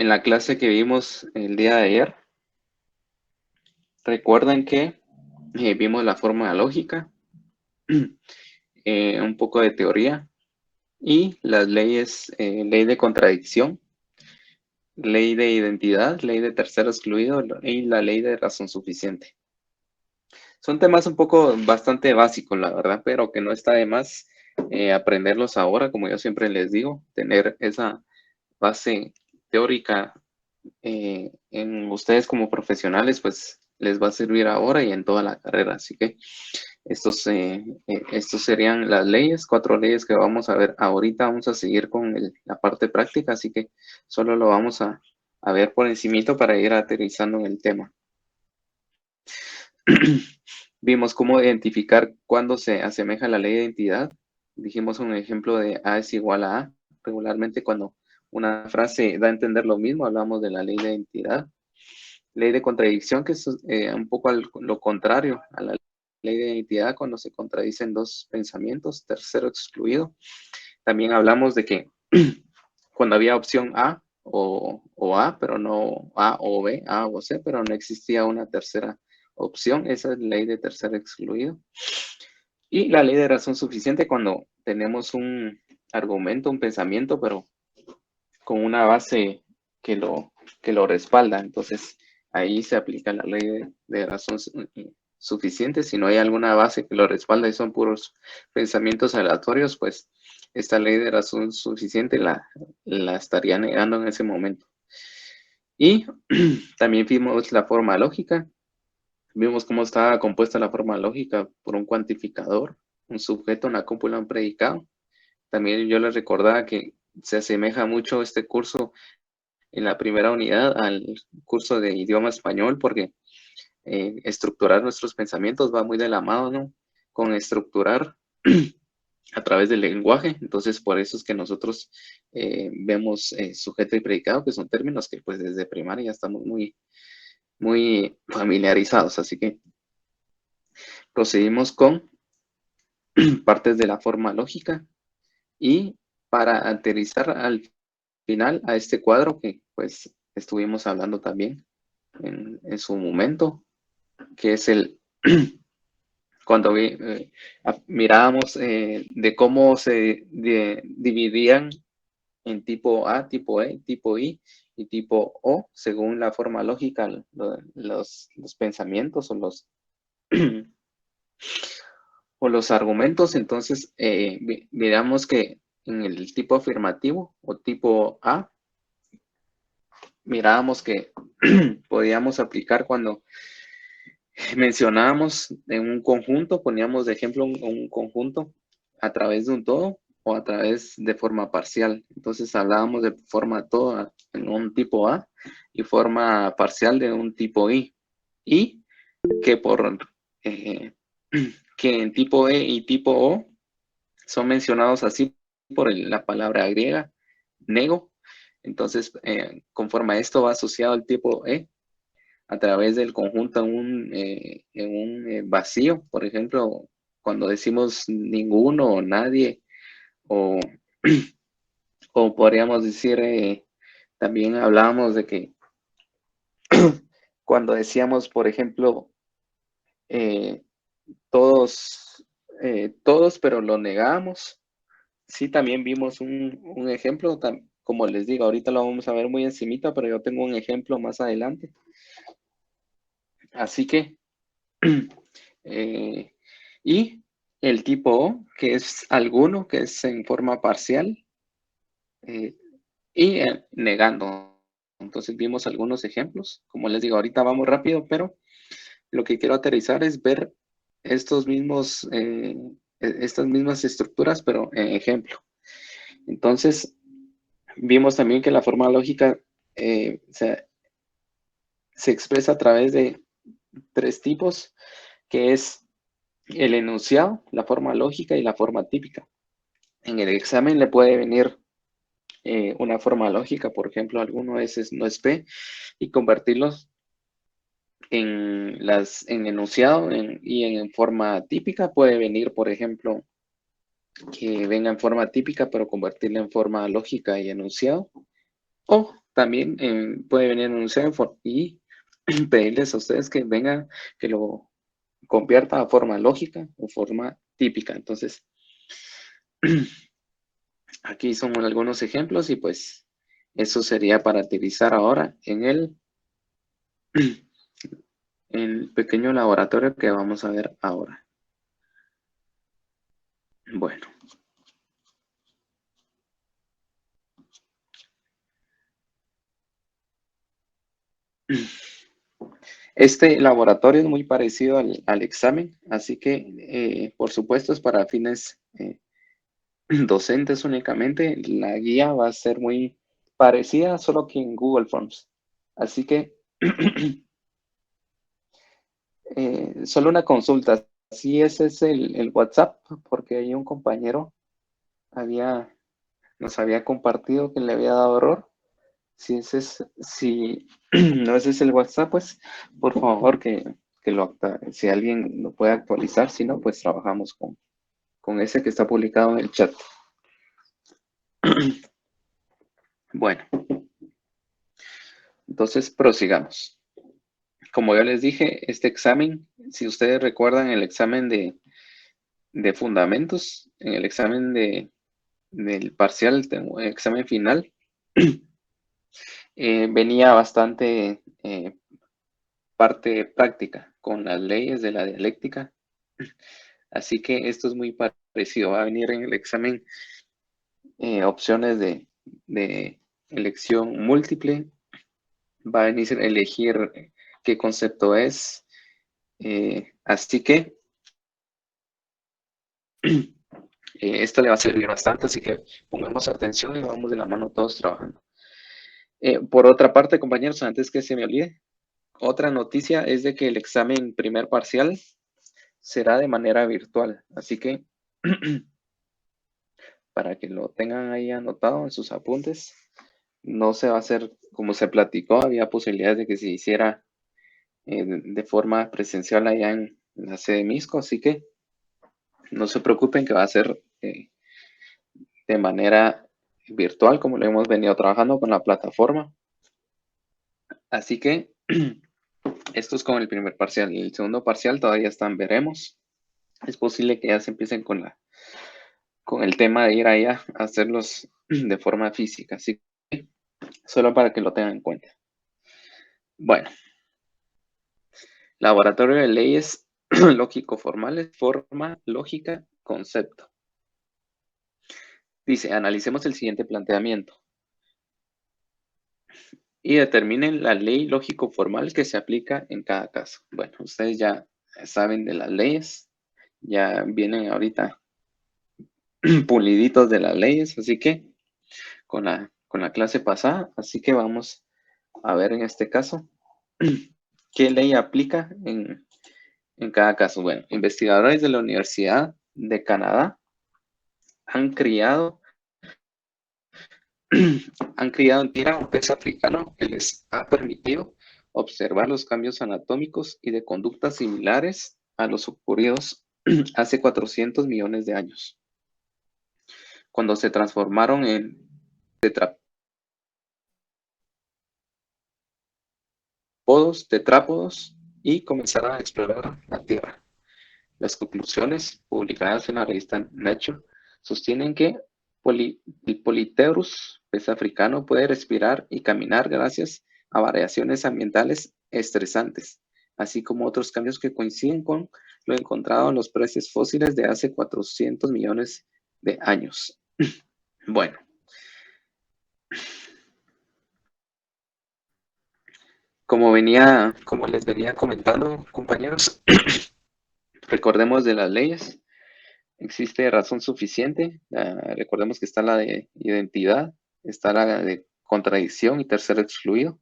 En la clase que vimos el día de ayer, recuerden que vimos la forma lógica, un poco de teoría y las leyes, ley de contradicción, ley de identidad, ley de tercero excluido y la ley de razón suficiente. Son temas un poco bastante básicos, la verdad, pero que no está de más aprenderlos ahora, como yo siempre les digo, tener esa base teórica en ustedes como profesionales, pues les va a servir ahora y en toda la carrera. Así que estos serían las leyes, 4 leyes que vamos a ver ahorita. Vamos a seguir con la parte práctica, así que solo lo vamos a ver por encimito para ir aterrizando en el tema. Vimos cómo identificar cuándo se asemeja la ley de identidad. Dijimos un ejemplo de A es igual a A. Regularmente cuando una frase da a entender lo mismo, hablamos de la ley de identidad. Ley de contradicción, que es un poco lo contrario a la ley de identidad, cuando se contradicen dos pensamientos, tercero excluido. También hablamos de que cuando había opción A o A, pero no A o B, A o C, pero no existía una tercera opción, esa es la ley de tercero excluido. Y la ley de razón suficiente cuando tenemos un argumento, un pensamiento, pero con una base que lo respalda. Entonces, ahí se aplica la ley de razón suficiente. Si no hay alguna base que lo respalda y son puros pensamientos aleatorios, pues esta ley de razón suficiente la estaría negando en ese momento. Y también vimos la forma lógica. Vimos cómo estaba compuesta la forma lógica por un cuantificador, un sujeto, una cópula, un predicado. También yo les recordaba que se asemeja mucho este curso en la primera unidad al curso de idioma español, porque estructurar nuestros pensamientos va muy de la mano, ¿no? Con estructurar a través del lenguaje. Entonces, por eso es que nosotros vemos sujeto y predicado, que son términos que pues desde primaria ya estamos muy familiarizados. Así que procedimos con partes de la forma lógica y para aterrizar al final a este cuadro que pues estuvimos hablando también en su momento, que es cuando mirábamos de cómo se dividían en tipo A, tipo E, tipo I y tipo O, según la forma lógica, los pensamientos o los argumentos. Entonces, miramos que en el tipo afirmativo o tipo A, mirábamos que podíamos aplicar cuando mencionábamos en un conjunto, poníamos de ejemplo un conjunto a través de un todo o a través de forma parcial. Entonces hablábamos de forma toda en un tipo A y forma parcial de un tipo I. Y que eh, que en tipo E y tipo O son mencionados así por la palabra griega, nego. Entonces, conforme a esto va asociado el tipo E a través del conjunto en un vacío. Por ejemplo, cuando decimos ninguno o nadie, o, o podríamos decir, también hablábamos de que cuando decíamos, por ejemplo, eh, todos, pero lo negamos. Sí, también vimos un ejemplo, como les digo, ahorita lo vamos a ver muy encimita, pero yo tengo un ejemplo más adelante. Así que Eh, y el tipo O, que es alguno, que es en forma parcial, eh, y negando. Entonces vimos algunos ejemplos. Como les digo, ahorita vamos rápido, pero lo que quiero aterrizar es ver estas mismas estructuras, pero en ejemplo. Entonces, vimos también que la forma lógica se expresa a través de 3 tipos, que es el enunciado, la forma lógica y la forma típica. En el examen le puede venir una forma lógica, por ejemplo, alguno es no es P, y convertirlos en enunciado y en forma típica. Puede venir, por ejemplo, que venga en forma típica, pero convertirla en forma lógica y enunciado. O también puede venir en un semaphore y pedirles a ustedes que vengan, que lo convierta a forma lógica o forma típica. Entonces, aquí son algunos ejemplos y pues eso sería para utilizar ahora en el pequeño laboratorio que vamos a ver ahora. Bueno. Este laboratorio es muy parecido al examen, así que por supuesto es para fines docentes únicamente. La guía va a ser muy parecida, solo que en Google Forms. Así que solo una consulta. Si ese es el WhatsApp, porque hay un compañero nos había compartido que le había dado error. Si no ese es el WhatsApp, pues por favor si alguien lo puede actualizar, si no, pues trabajamos con ese que está publicado en el chat. Bueno, entonces prosigamos. Como ya les dije, este examen, si ustedes recuerdan el examen de fundamentos, en el examen del parcial, el examen final, venía bastante parte práctica con las leyes de la dialéctica. Así que esto es muy parecido. Va a venir en el examen opciones de elección múltiple. Va a venir a elegir qué concepto es. Así que esto le va a servir bastante, así que pongamos atención y vamos de la mano todos trabajando. Por otra parte, compañeros, antes que se me olvide, otra noticia es de que el examen primer parcial será de manera virtual. Así que para que lo tengan ahí anotado en sus apuntes, no se va a hacer como se platicó, había posibilidades de que se hiciera de forma presencial allá en la sede Misco, así que no se preocupen que va a ser de manera virtual como lo hemos venido trabajando con la plataforma. Así que esto es con el primer parcial. Y el segundo parcial todavía están, veremos. Es posible que ya se empiecen con el tema de ir allá a hacerlos de forma física. Así que solo para que lo tengan en cuenta. Bueno, laboratorio de leyes lógico-formales, forma, lógica, concepto. Dice, analicemos el siguiente planteamiento y determinen la ley lógico-formal que se aplica en cada caso. Bueno, ustedes ya saben de las leyes, ya vienen ahorita puliditos de las leyes, así que con la clase pasada, así que vamos a ver en este caso qué ley aplica en cada caso. Bueno, investigadores de la Universidad de Canadá han criado en tira un pez africano que les ha permitido observar los cambios anatómicos y de conductas similares a los ocurridos hace 400 millones de años, cuando se transformaron en tetrápodos y comenzaron a explorar la Tierra. Las conclusiones, publicadas en la revista Nature, sostienen que el Polypterus, pez africano, puede respirar y caminar gracias a variaciones ambientales estresantes, así como otros cambios que coinciden con lo encontrado en los peces fósiles de hace 400 millones de años. Bueno, como les venía comentando, compañeros, recordemos de las leyes. Existe razón suficiente. Recordemos que está la de identidad, está la de contradicción y tercero excluido.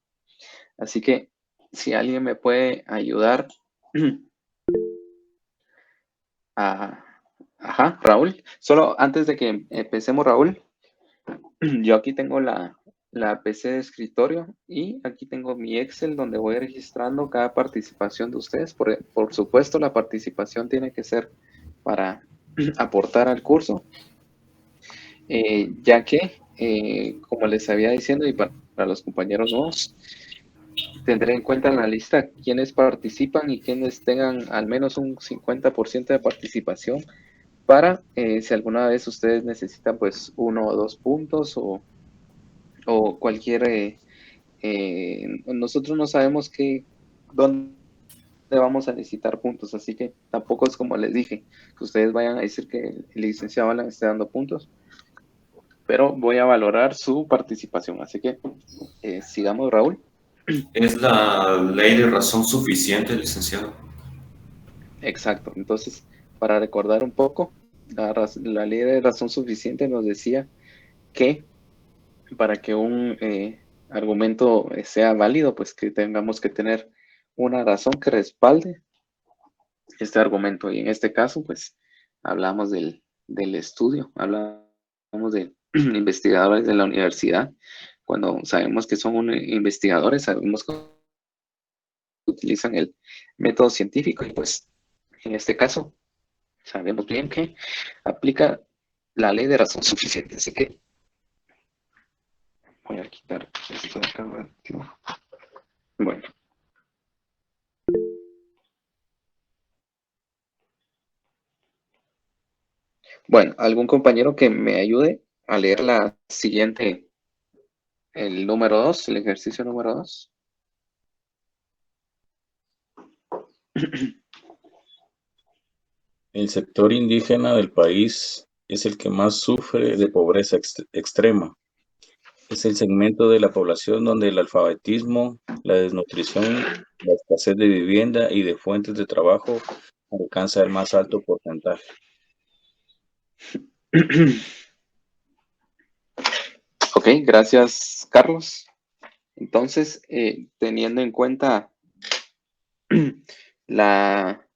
Así que si alguien me puede ayudar Ajá, Raúl. Solo antes de que empecemos, Raúl, yo aquí tengo la PC de escritorio y aquí tengo mi Excel donde voy registrando cada participación de ustedes. Por supuesto, la participación tiene que ser para aportar al curso. Ya que, como les había diciendo, y para para los compañeros nuevos, tendré en cuenta en la lista quienes participan y quienes tengan al menos un 50% de participación para si alguna vez ustedes necesitan pues 1 o 2 puntos o cualquier... nosotros no sabemos dónde vamos a necesitar puntos, así que tampoco es como les dije, que ustedes vayan a decir que el licenciado Alan esté dando puntos, pero voy a valorar su participación, así que sigamos, Raúl. Es la ley de razón suficiente, licenciado. Exacto, entonces, para recordar un poco, la ley de razón suficiente nos decía que para que un argumento sea válido, pues que tengamos que tener una razón que respalde este argumento. Y en este caso, pues hablamos del estudio, hablamos de investigadores de la universidad. Cuando sabemos que son investigadores, sabemos que utilizan el método científico y pues en este caso sabemos bien que aplica la ley de razón suficiente. Así que voy a quitar esto de acá. Bueno. Bueno, algún compañero que me ayude a leer la siguiente, el número 2, el ejercicio número 2. El sector indígena del país es el que más sufre de pobreza extrema. Es el segmento de la población donde el alfabetismo, la desnutrición, la escasez de vivienda y de fuentes de trabajo alcanza el más alto porcentaje. Ok, gracias, Carlos. Entonces, teniendo en cuenta la,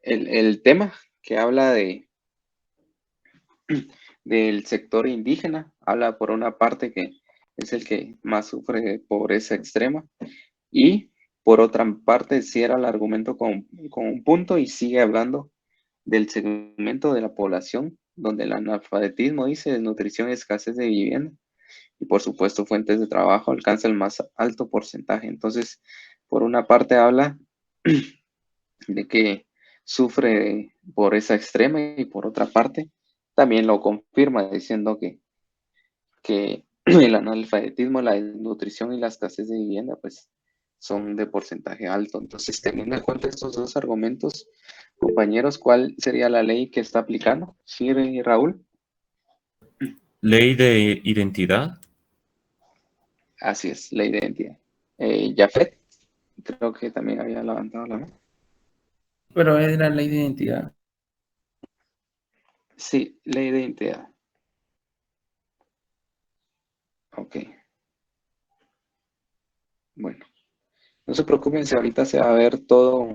el tema que habla del sector indígena, habla por una parte que es el que más sufre de pobreza extrema y por otra parte cierra el argumento con un punto y sigue hablando del segmento de la población donde el analfabetismo dice desnutrición y escasez de vivienda y por supuesto fuentes de trabajo alcanza el más alto porcentaje. Entonces, por una parte habla de que sufre de pobreza extrema y por otra parte también lo confirma diciendo que el analfabetismo, la desnutrición y la escasez de vivienda pues son de porcentaje alto. Entonces, teniendo en cuenta estos dos argumentos, compañeros, ¿cuál sería la ley que está aplicando? ¿Sí, Raúl? Ley de identidad. Así es, ley de identidad. Jafet, creo que también había levantado la mano. Pero es la ley de identidad. Sí, ley de identidad. Ok, bueno. No se preocupen si ahorita se va a ver todo,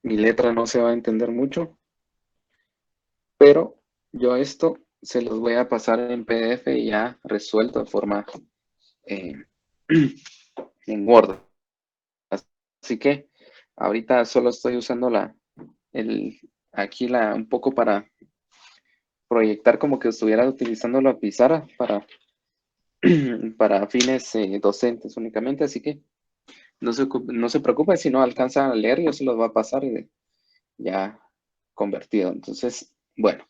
mi letra no se va a entender mucho, pero yo esto se los voy a pasar en PDF y ya resuelto de forma eh, en Word. Así que ahorita solo estoy usando aquí un poco para proyectar como que estuviera utilizando la pizarra para fines docentes únicamente, así que no se preocupen si no alcanzan a leer, yo se los voy a pasar y ya convertido. Entonces, bueno,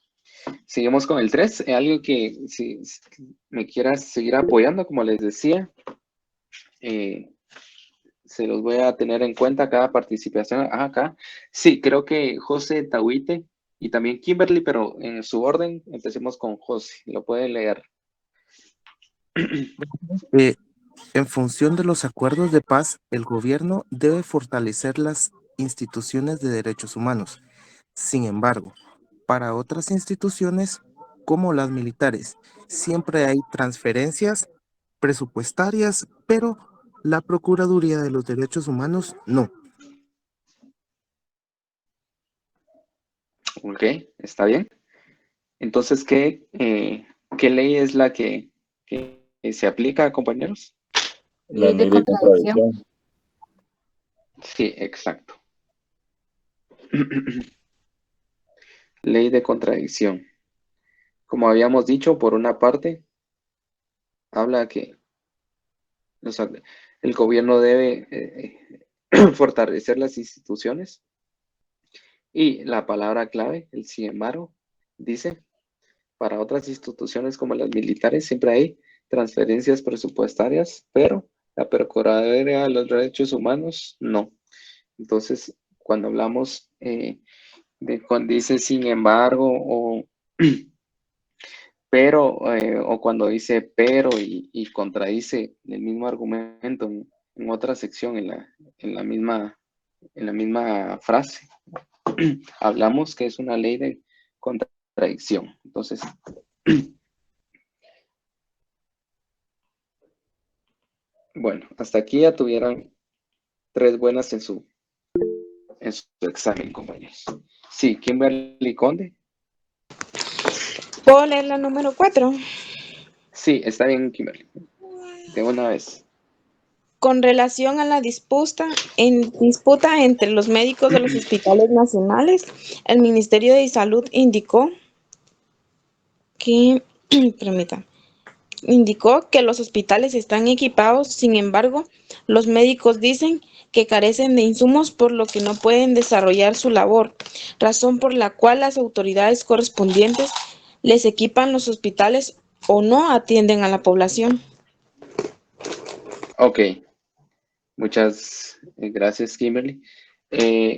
seguimos con el 3. Algo que si me quieras seguir apoyando, como les decía, se los voy a tener en cuenta cada participación. Acá. Sí, creo que José Tahuite y también Kimberly, pero en su orden, empecemos con José. Lo puede leer. Eh, en función de los acuerdos de paz, el gobierno debe fortalecer las instituciones de derechos humanos. Sin embargo, para otras instituciones, como las militares, siempre hay transferencias presupuestarias, pero la Procuraduría de los Derechos Humanos no. Ok, está bien. Entonces, ¿qué ley es la que se aplica, compañeros? La Ley de ley de contradicción. contradicción. Sí, exacto. Ley de contradicción. Como habíamos dicho, por una parte, habla que O sea, el gobierno debe fortalecer las instituciones. Y la palabra clave, el sin embargo, dice, para otras instituciones como las militares siempre hay transferencias presupuestarias, pero la Procuraduría de los Derechos Humanos no. Entonces, cuando hablamos cuando dice sin embargo o pero, o cuando dice pero y contradice el mismo argumento en otra sección en la misma frase, hablamos que es una ley de contradicción. Entonces, bueno, hasta aquí ya tuvieron 3 buenas en su examen, compañeros. Sí, Kimberly Conde. ¿Puedo leer la número 4? Sí, está bien, Kimberly. De una vez. Con relación a la disputa entre los médicos de los hospitales nacionales, el Ministerio de Salud indicó que, indicó que los hospitales están equipados, sin embargo, los médicos dicen que carecen de insumos por lo que no pueden desarrollar su labor, razón por la cual las autoridades correspondientes les equipan los hospitales o no atienden a la población. Ok, muchas gracias, Kimberly.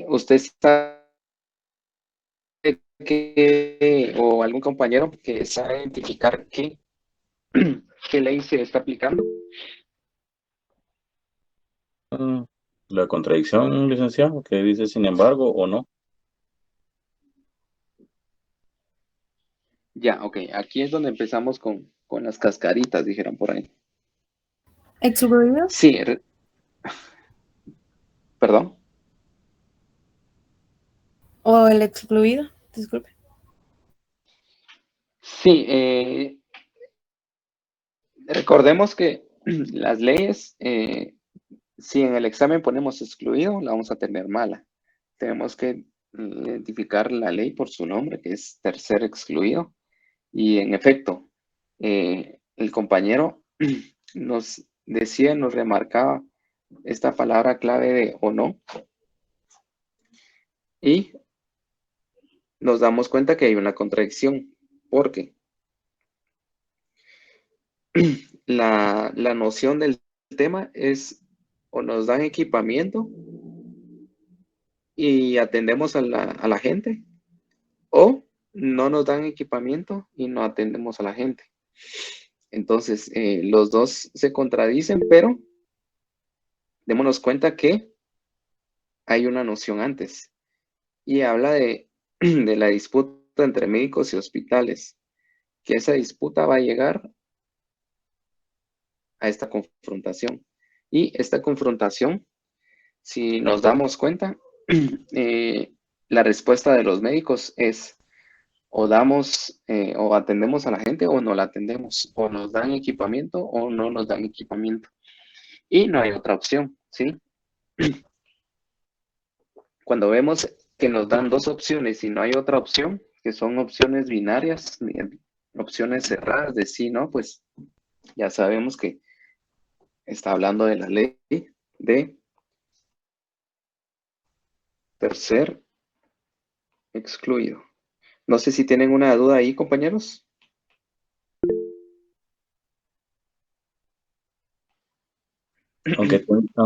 ¿Usted está o algún compañero que sabe identificar qué ley se está aplicando? La contradicción, licenciado, que dice sin embargo o no. Ya, ok, aquí es donde empezamos con las cascaritas, dijeron por ahí. ¿Excluido? Sí, perdón. ¿O el excluido? Disculpe. Sí, recordemos que las leyes, si en el examen ponemos excluido, la vamos a tener mala. Tenemos que identificar la ley por su nombre, que es tercer excluido. Y en efecto, el compañero nos decía, nos remarcaba esta palabra clave de o no. Y nos damos cuenta que hay una contradicción, porque la noción del tema es o nos dan equipamiento y atendemos a la gente, o no nos dan equipamiento y no atendemos a la gente. Entonces, los dos se contradicen, pero démonos cuenta que hay una noción antes y habla de la disputa entre médicos y hospitales, que esa disputa va a llegar a esta confrontación. Y esta confrontación, si nos damos cuenta, la respuesta de los médicos es o damos o atendemos a la gente o no la atendemos, o nos dan equipamiento o no nos dan equipamiento. Y no hay otra opción, ¿sí? Cuando vemos que nos dan 2 opciones y no hay otra opción, que son opciones binarias, opciones cerradas de sí, ¿no? Pues ya sabemos que está hablando de la ley de tercer excluido. No sé si tienen una duda ahí, compañeros.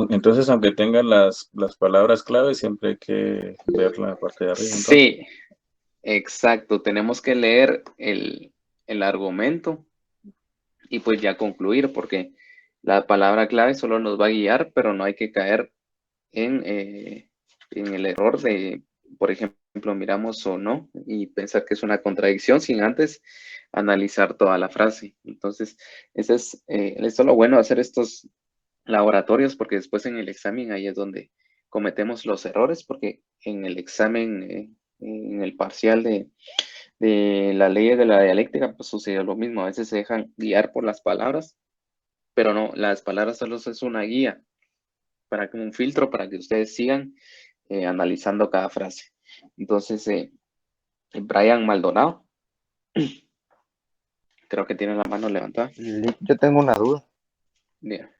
Entonces, aunque tengan las palabras clave, siempre hay que ver la parte de arriba. Entonces. Sí, exacto. Tenemos que leer el argumento y pues ya concluir, porque la palabra clave solo nos va a guiar, pero no hay que caer en el error de, por ejemplo, miramos o no y pensar que es una contradicción sin antes analizar toda la frase. Entonces, eso es lo bueno de hacer estos laboratorios, porque después en el examen ahí es donde cometemos los errores, porque en el examen, en el parcial de la ley de la dialéctica, pues sucede lo mismo. A veces se dejan guiar por las palabras, pero no, las palabras solo es una guía, para que un filtro para que ustedes sigan analizando cada frase. Entonces, Brian Maldonado, creo que tiene la mano levantada. Yo tengo una duda. Bien.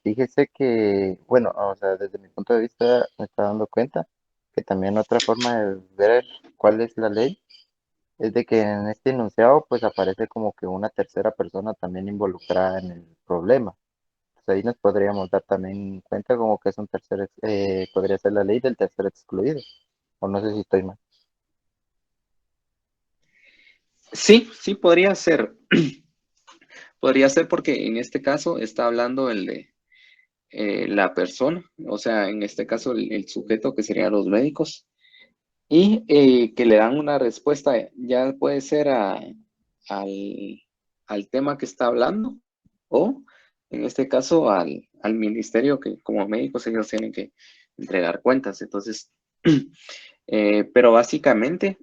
Fíjese que, bueno, o sea, desde mi punto de vista me está dando cuenta que también otra forma de ver cuál es la ley es de que en este enunciado pues aparece como que una tercera persona también involucrada en el problema. Pues ahí nos podríamos dar también cuenta como que es un podría ser la ley del tercer excluido, o no sé si estoy mal. Sí, sí, podría ser. Podría ser porque en este caso está hablando el de la persona, o sea, en este caso el sujeto que serían los médicos, y que le dan una respuesta, ya puede ser al, al tema que está hablando, o en este caso al ministerio que como médicos ellos tienen que entregar cuentas. Entonces, pero básicamente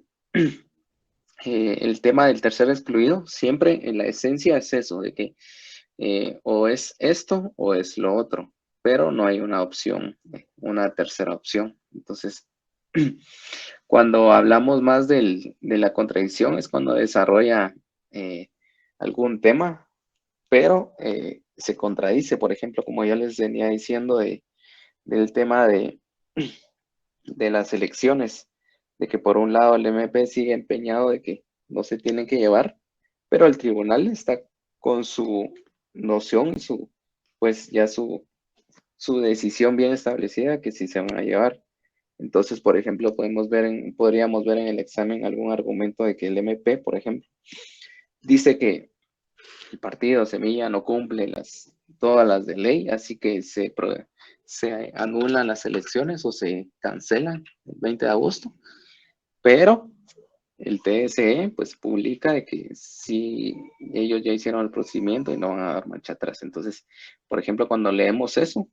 el tema del tercer excluido, siempre en la esencia es eso, de que o es esto o es lo otro, pero no hay una opción, una tercera opción. Entonces, cuando hablamos más de la contradicción es cuando desarrolla algún tema, pero se contradice, por ejemplo, como ya les venía diciendo del tema de las elecciones, de que por un lado el MP sigue empeñado de que no se tienen que llevar, pero el tribunal está con su noción y pues ya su decisión bien establecida que sí se van a llevar. Entonces, por ejemplo, podríamos ver en el examen algún argumento de que el MP, por ejemplo, dice que el partido Semilla no cumple todas las de ley, así que se anulan las elecciones o se cancelan el 20 de agosto, pero el TSE pues publica de que sí, ellos ya hicieron el procedimiento y no van a dar marcha atrás. Entonces, por ejemplo, cuando leemos eso,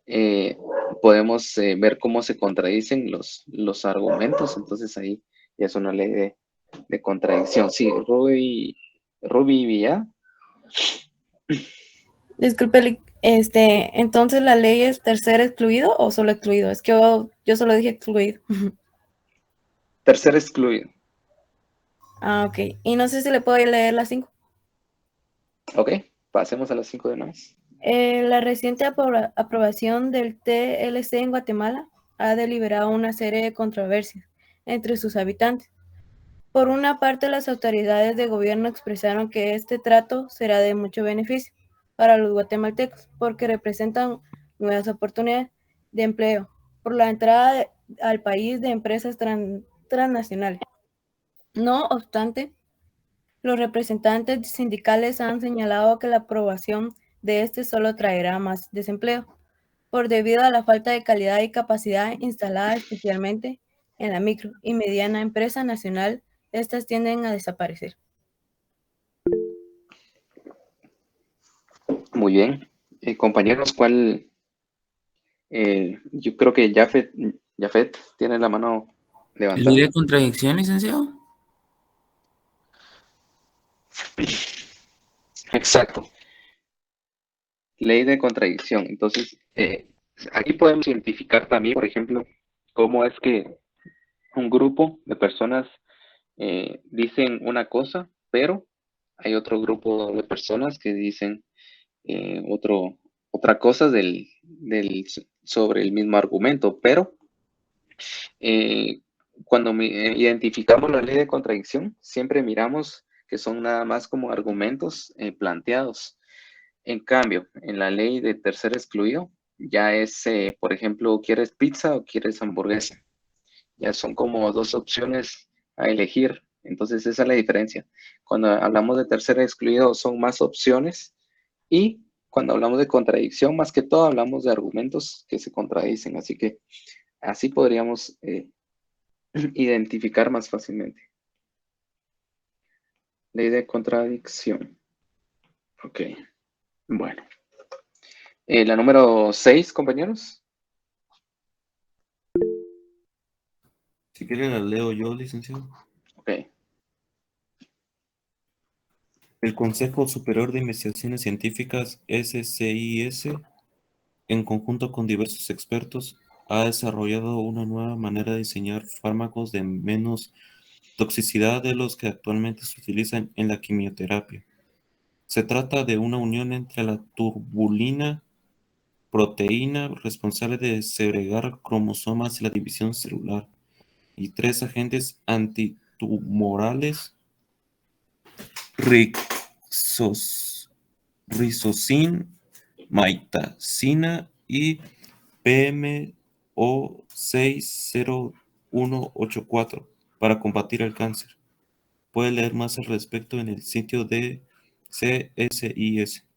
eh, podemos ver cómo se contradicen los argumentos. Entonces ahí ya es una ley de contradicción. Sí, Ruby Villa. Disculpe, entonces la ley es tercer excluido o solo excluido. Es que yo solo dije excluido. Tercer excluido. Ah, ok. Y no sé si le puedo leer las 5. Ok, pasemos a las 5 de una vez. La reciente aprobación del TLC en Guatemala ha deliberado una serie de controversias entre sus habitantes. Por una parte, las autoridades de gobierno expresaron que este trato será de mucho beneficio para los guatemaltecos porque representan nuevas oportunidades de empleo por la entrada al país de empresas transnacionales. No obstante, los representantes sindicales han señalado que la aprobación de este solo traerá más desempleo, por debido a la falta de calidad y capacidad instalada especialmente en la micro y mediana empresa nacional. Estas tienden a desaparecer. Muy bien. Compañeros, yo creo que Jafet tiene la mano levantada. ¿Ley de contradicción, licenciado? Exacto. Ley de contradicción. Entonces, aquí podemos identificar también, por ejemplo, cómo es que un grupo de personas dicen una cosa, pero hay otro grupo de personas que dicen otra cosa sobre el mismo argumento, pero cuando identificamos la ley de contradicción, siempre miramos que son nada más como argumentos planteados. En cambio, en la ley de tercer excluido, ya es, por ejemplo, ¿quieres pizza o quieres hamburguesa? Ya son como dos opciones a elegir. Entonces, esa es la diferencia. Cuando hablamos de tercer excluido, son más opciones y cuando hablamos de contradicción, más que todo, hablamos de argumentos que se contradicen. Así que así podríamos identificar más fácilmente. Ley de contradicción. Ok, bueno. La número 6, compañeros. Si quiere la leo yo, licenciado. Ok. El Consejo Superior de Investigaciones Científicas, SCIS, en conjunto con diversos expertos, ha desarrollado una nueva manera de diseñar fármacos de menos toxicidad de los que actualmente se utilizan en la quimioterapia. Se trata de una unión entre la turbulina, proteína responsable de segregar cromosomas y la división celular, y 3 agentes antitumorales, rizosina, mitacina y PMO60184, para combatir el cáncer. Puede leer más al respecto en el sitio de CSIS.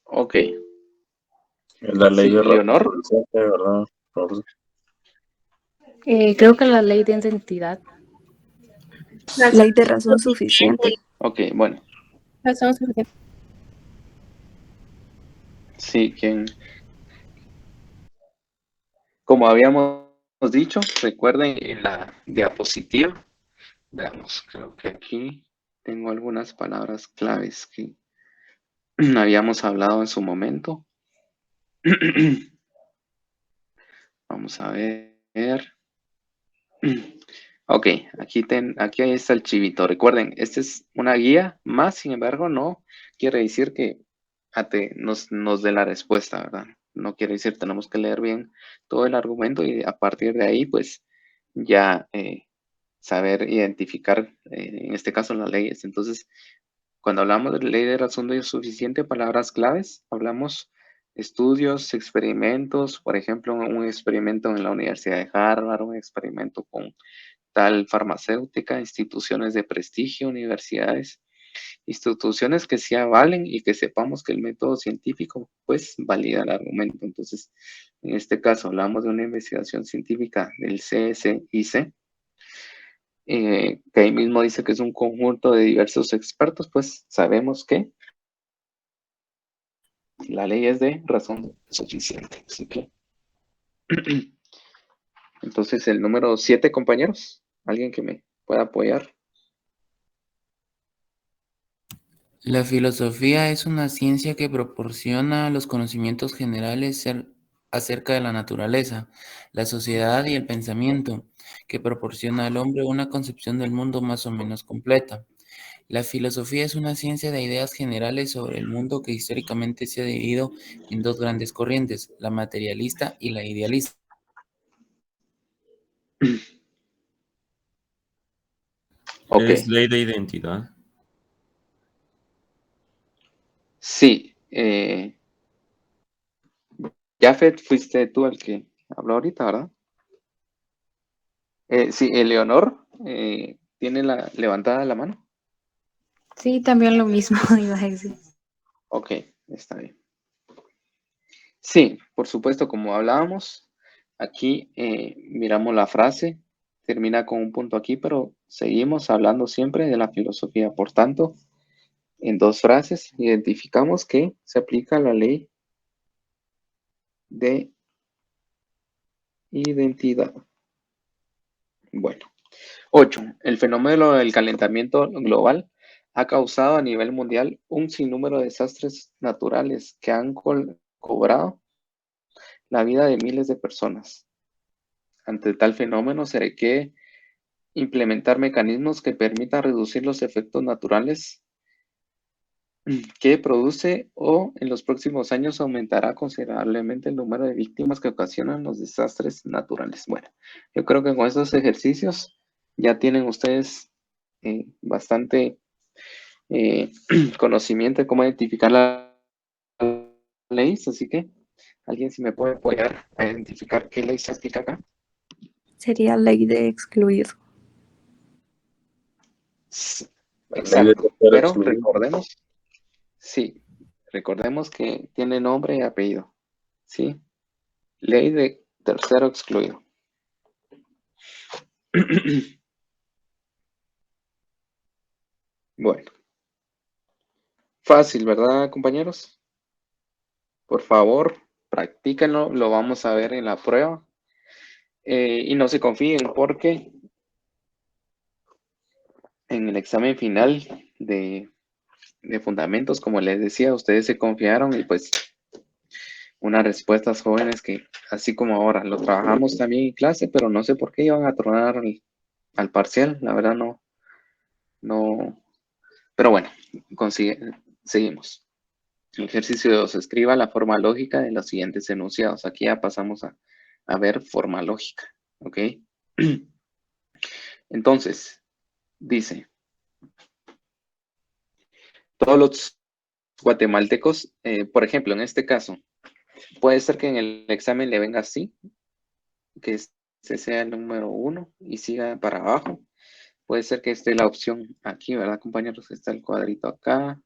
Ok. Es la ley Sí, de Leonor. razón, ¿verdad, profesor? Creo que la ley de identidad. Ley de razón suficiente. Ok, bueno. Razón suficiente. Sí, como habíamos dicho, recuerden en la diapositiva. Veamos, creo que aquí tengo algunas palabras claves que habíamos hablado en su momento. Vamos a ver. Ok, aquí está el chivito. Recuerden, esta es una guía más, sin embargo, no quiere decir que nos dé la respuesta, ¿verdad? No quiere decir tenemos que leer bien todo el argumento y a partir de ahí, pues, ya saber identificar, en este caso, las leyes. Entonces, cuando hablamos de ley de razón de suficiente, palabras claves, hablamos estudios, experimentos, por ejemplo, un experimento en la Universidad de Harvard, un experimento con tal farmacéutica, instituciones de prestigio, universidades, instituciones que sí avalen y que sepamos que el método científico pues valida el argumento. Entonces, en este caso hablamos de una investigación científica del CSIC, que ahí mismo dice que es un conjunto de diversos expertos, pues sabemos que la ley es de razón suficiente. Así que, entonces el número 7, compañeros, alguien que me pueda apoyar. La filosofía es una ciencia que proporciona los conocimientos generales acerca de la naturaleza, la sociedad y el pensamiento, que proporciona al hombre una concepción del mundo más o menos completa. La filosofía es una ciencia de ideas generales sobre el mundo que históricamente se ha dividido en 2 grandes corrientes, la materialista y la idealista. Ok, Es ley de identidad. sí. Jafet, fuiste tú el que habló ahorita, ¿verdad? Sí, Eleonor, ¿tiene levantada la mano? Sí, también lo mismo iba a decir. Ok, está bien. Sí, por supuesto, como hablábamos, aquí miramos la frase, termina con un punto aquí, pero seguimos hablando siempre de la filosofía. Por tanto, en 2 frases identificamos que se aplica la ley de identidad. Bueno. 8. El fenómeno del calentamiento global ha causado a nivel mundial un sinnúmero de desastres naturales que han cobrado la vida de miles de personas. Ante tal fenómeno se requiere implementar mecanismos que permitan reducir los efectos naturales que produce, o en los próximos años aumentará considerablemente el número de víctimas que ocasionan los desastres naturales. Bueno, yo creo que con estos ejercicios ya tienen ustedes bastante conocimiento de cómo identificar las leyes, así que alguien si me puede apoyar a identificar qué ley se aplica acá. Sería ley de excluir. La ley de Exacto, tercero pero excluido. recordemos que tiene nombre y apellido, ¿sí? Ley de tercero excluido. Bueno, fácil, ¿verdad, compañeros? Por favor, practíquenlo, lo vamos a ver en la prueba. Y no se confíen porque en el examen final de fundamentos, como les decía, ustedes se confiaron y pues unas respuestas jóvenes que, así como ahora, lo trabajamos también en clase, pero no sé por qué iban a tronar al parcial, la verdad no Pero bueno, seguimos. Ejercicio 2. Escriba la forma lógica de los siguientes enunciados. Aquí ya pasamos a ver forma lógica. ¿Ok? Entonces, dice, todos los guatemaltecos, por ejemplo, en este caso, puede ser que en el examen le venga así, que este sea el número 1 y siga para abajo. Puede ser que esté la opción aquí, ¿verdad, compañeros? Está el cuadrito acá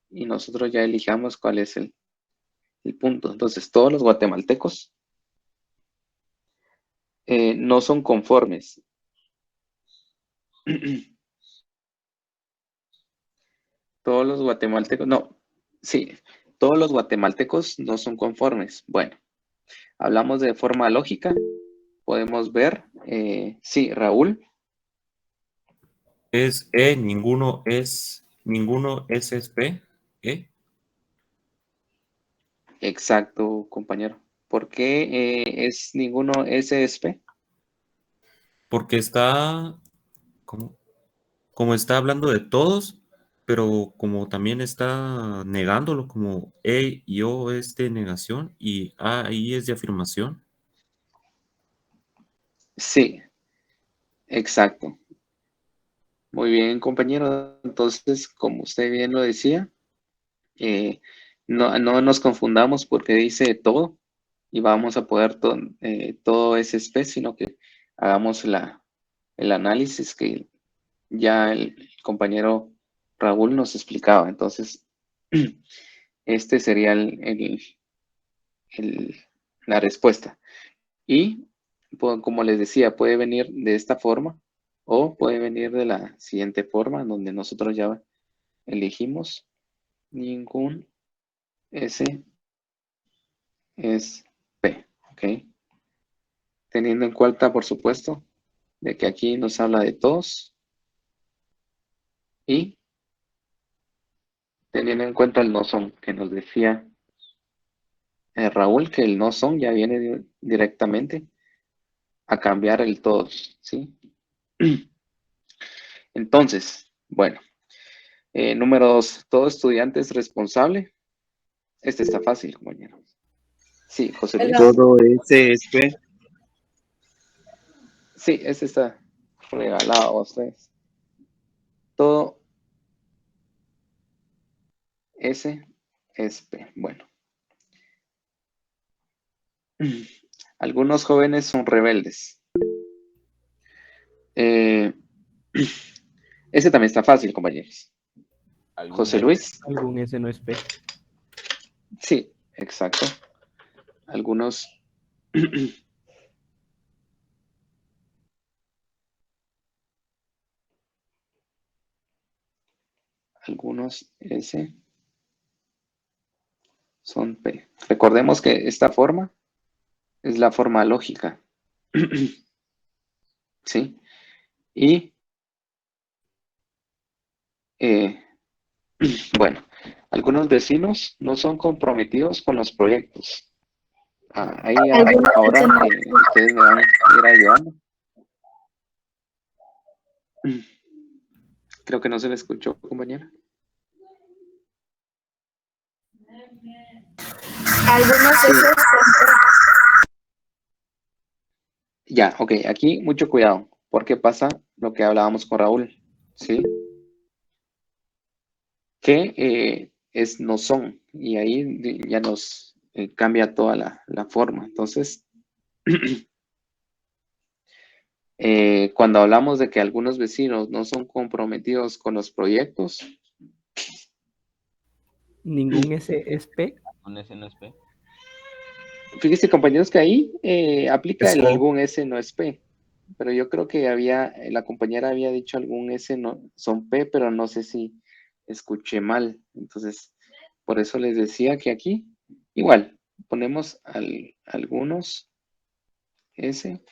y nosotros ya elijamos cuál es el punto. Entonces, todos los guatemaltecos no son conformes. Todos los guatemaltecos, no, sí, todos los guatemaltecos no son conformes. Bueno, hablamos de forma lógica. Podemos ver, sí, Raúl. Es E, ninguno es SP, ¿eh? Exacto, compañero. ¿Por qué es ninguno SSP? Porque está, como está hablando de todos, pero como también está negándolo, como E y O es de negación y A y es de afirmación. Sí, exacto. Muy bien, compañero. Entonces, como usted bien lo decía, no nos confundamos porque dice todo y vamos a poder todo ese SP, sino que hagamos el análisis que ya el compañero Raúl nos explicaba. Entonces, este sería la respuesta. Y, como les decía, puede venir de esta forma o puede venir de la siguiente forma, donde nosotros ya elegimos ningún S es P, ¿ok? Teniendo en cuenta, por supuesto, de que aquí nos habla de todos y teniendo en cuenta el no son, que nos decía Raúl, que el no son ya viene directamente a cambiar el todos, ¿sí? Entonces, bueno, número 2, todo estudiante es responsable. Este está fácil, compañero. Sí, José Luis. Todo SP. Sí, este está regalado a ustedes. Todo S es P. Bueno. Algunos jóvenes son rebeldes. Ese también está fácil, compañeros. José Luis. Algún S no es P. Sí, exacto. Algunos S son P. Recordemos que esta forma es la forma lógica. ¿Sí? Y bueno, algunos vecinos no son comprometidos con los proyectos. Ahí ahora ustedes me van a ir ayudando. Creo que no se le escuchó, compañera. Algunos Sí. esos Ya, ok, aquí mucho cuidado, porque pasa lo que hablábamos con Raúl, ¿sí? Que no son, y ahí ya nos cambia toda la forma. Entonces, cuando hablamos de que algunos vecinos no son comprometidos con los proyectos, Ningún S es P. Un S no es P. fíjense, compañeros, que ahí aplica el Eso. algún S no es P, pero yo creo que la compañera había dicho algún S no son P, pero no sé si escuché mal. Entonces, por eso les decía que aquí, igual, ponemos algunos S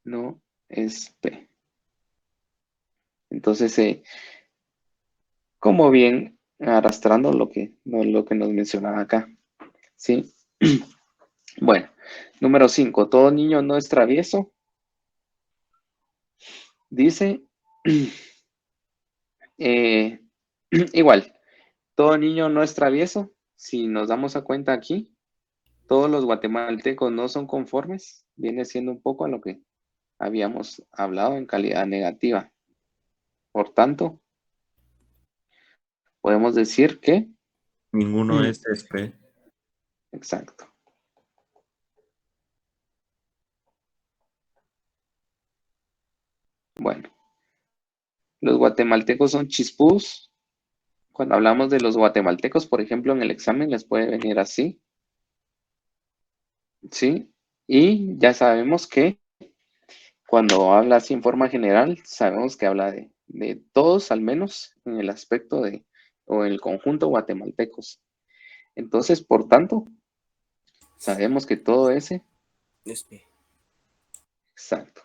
no es P. Entonces, como bien arrastrando lo que nos mencionaba acá, ¿sí? Bueno, número 5, todo niño no es travieso. Dice, Igual, todo niño no es travieso. Si nos damos a cuenta aquí, todos los guatemaltecos no son conformes. Viene siendo un poco a lo que habíamos hablado en calidad negativa. Por tanto, podemos decir que... Ninguno es SP. Exacto. Bueno, los guatemaltecos son chispús. Cuando hablamos de los guatemaltecos, por ejemplo, en el examen les puede venir así. ¿Sí? Y ya sabemos que cuando habla así en forma general, sabemos que habla de todos, al menos en el aspecto de, o en el conjunto guatemaltecos. Entonces, por tanto, sabemos que todo ese... Exacto.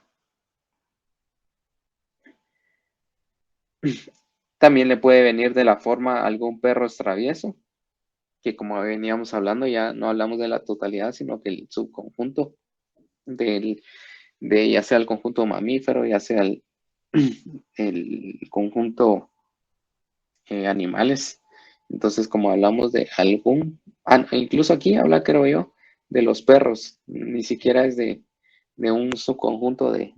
También le puede venir de la forma algún perro es travieso, que como veníamos hablando, ya no hablamos de la totalidad, sino que el subconjunto de ya sea el conjunto mamífero, ya sea el conjunto animales. Entonces, como hablamos de algún, incluso aquí habla, creo yo, de los perros, ni siquiera es de un subconjunto de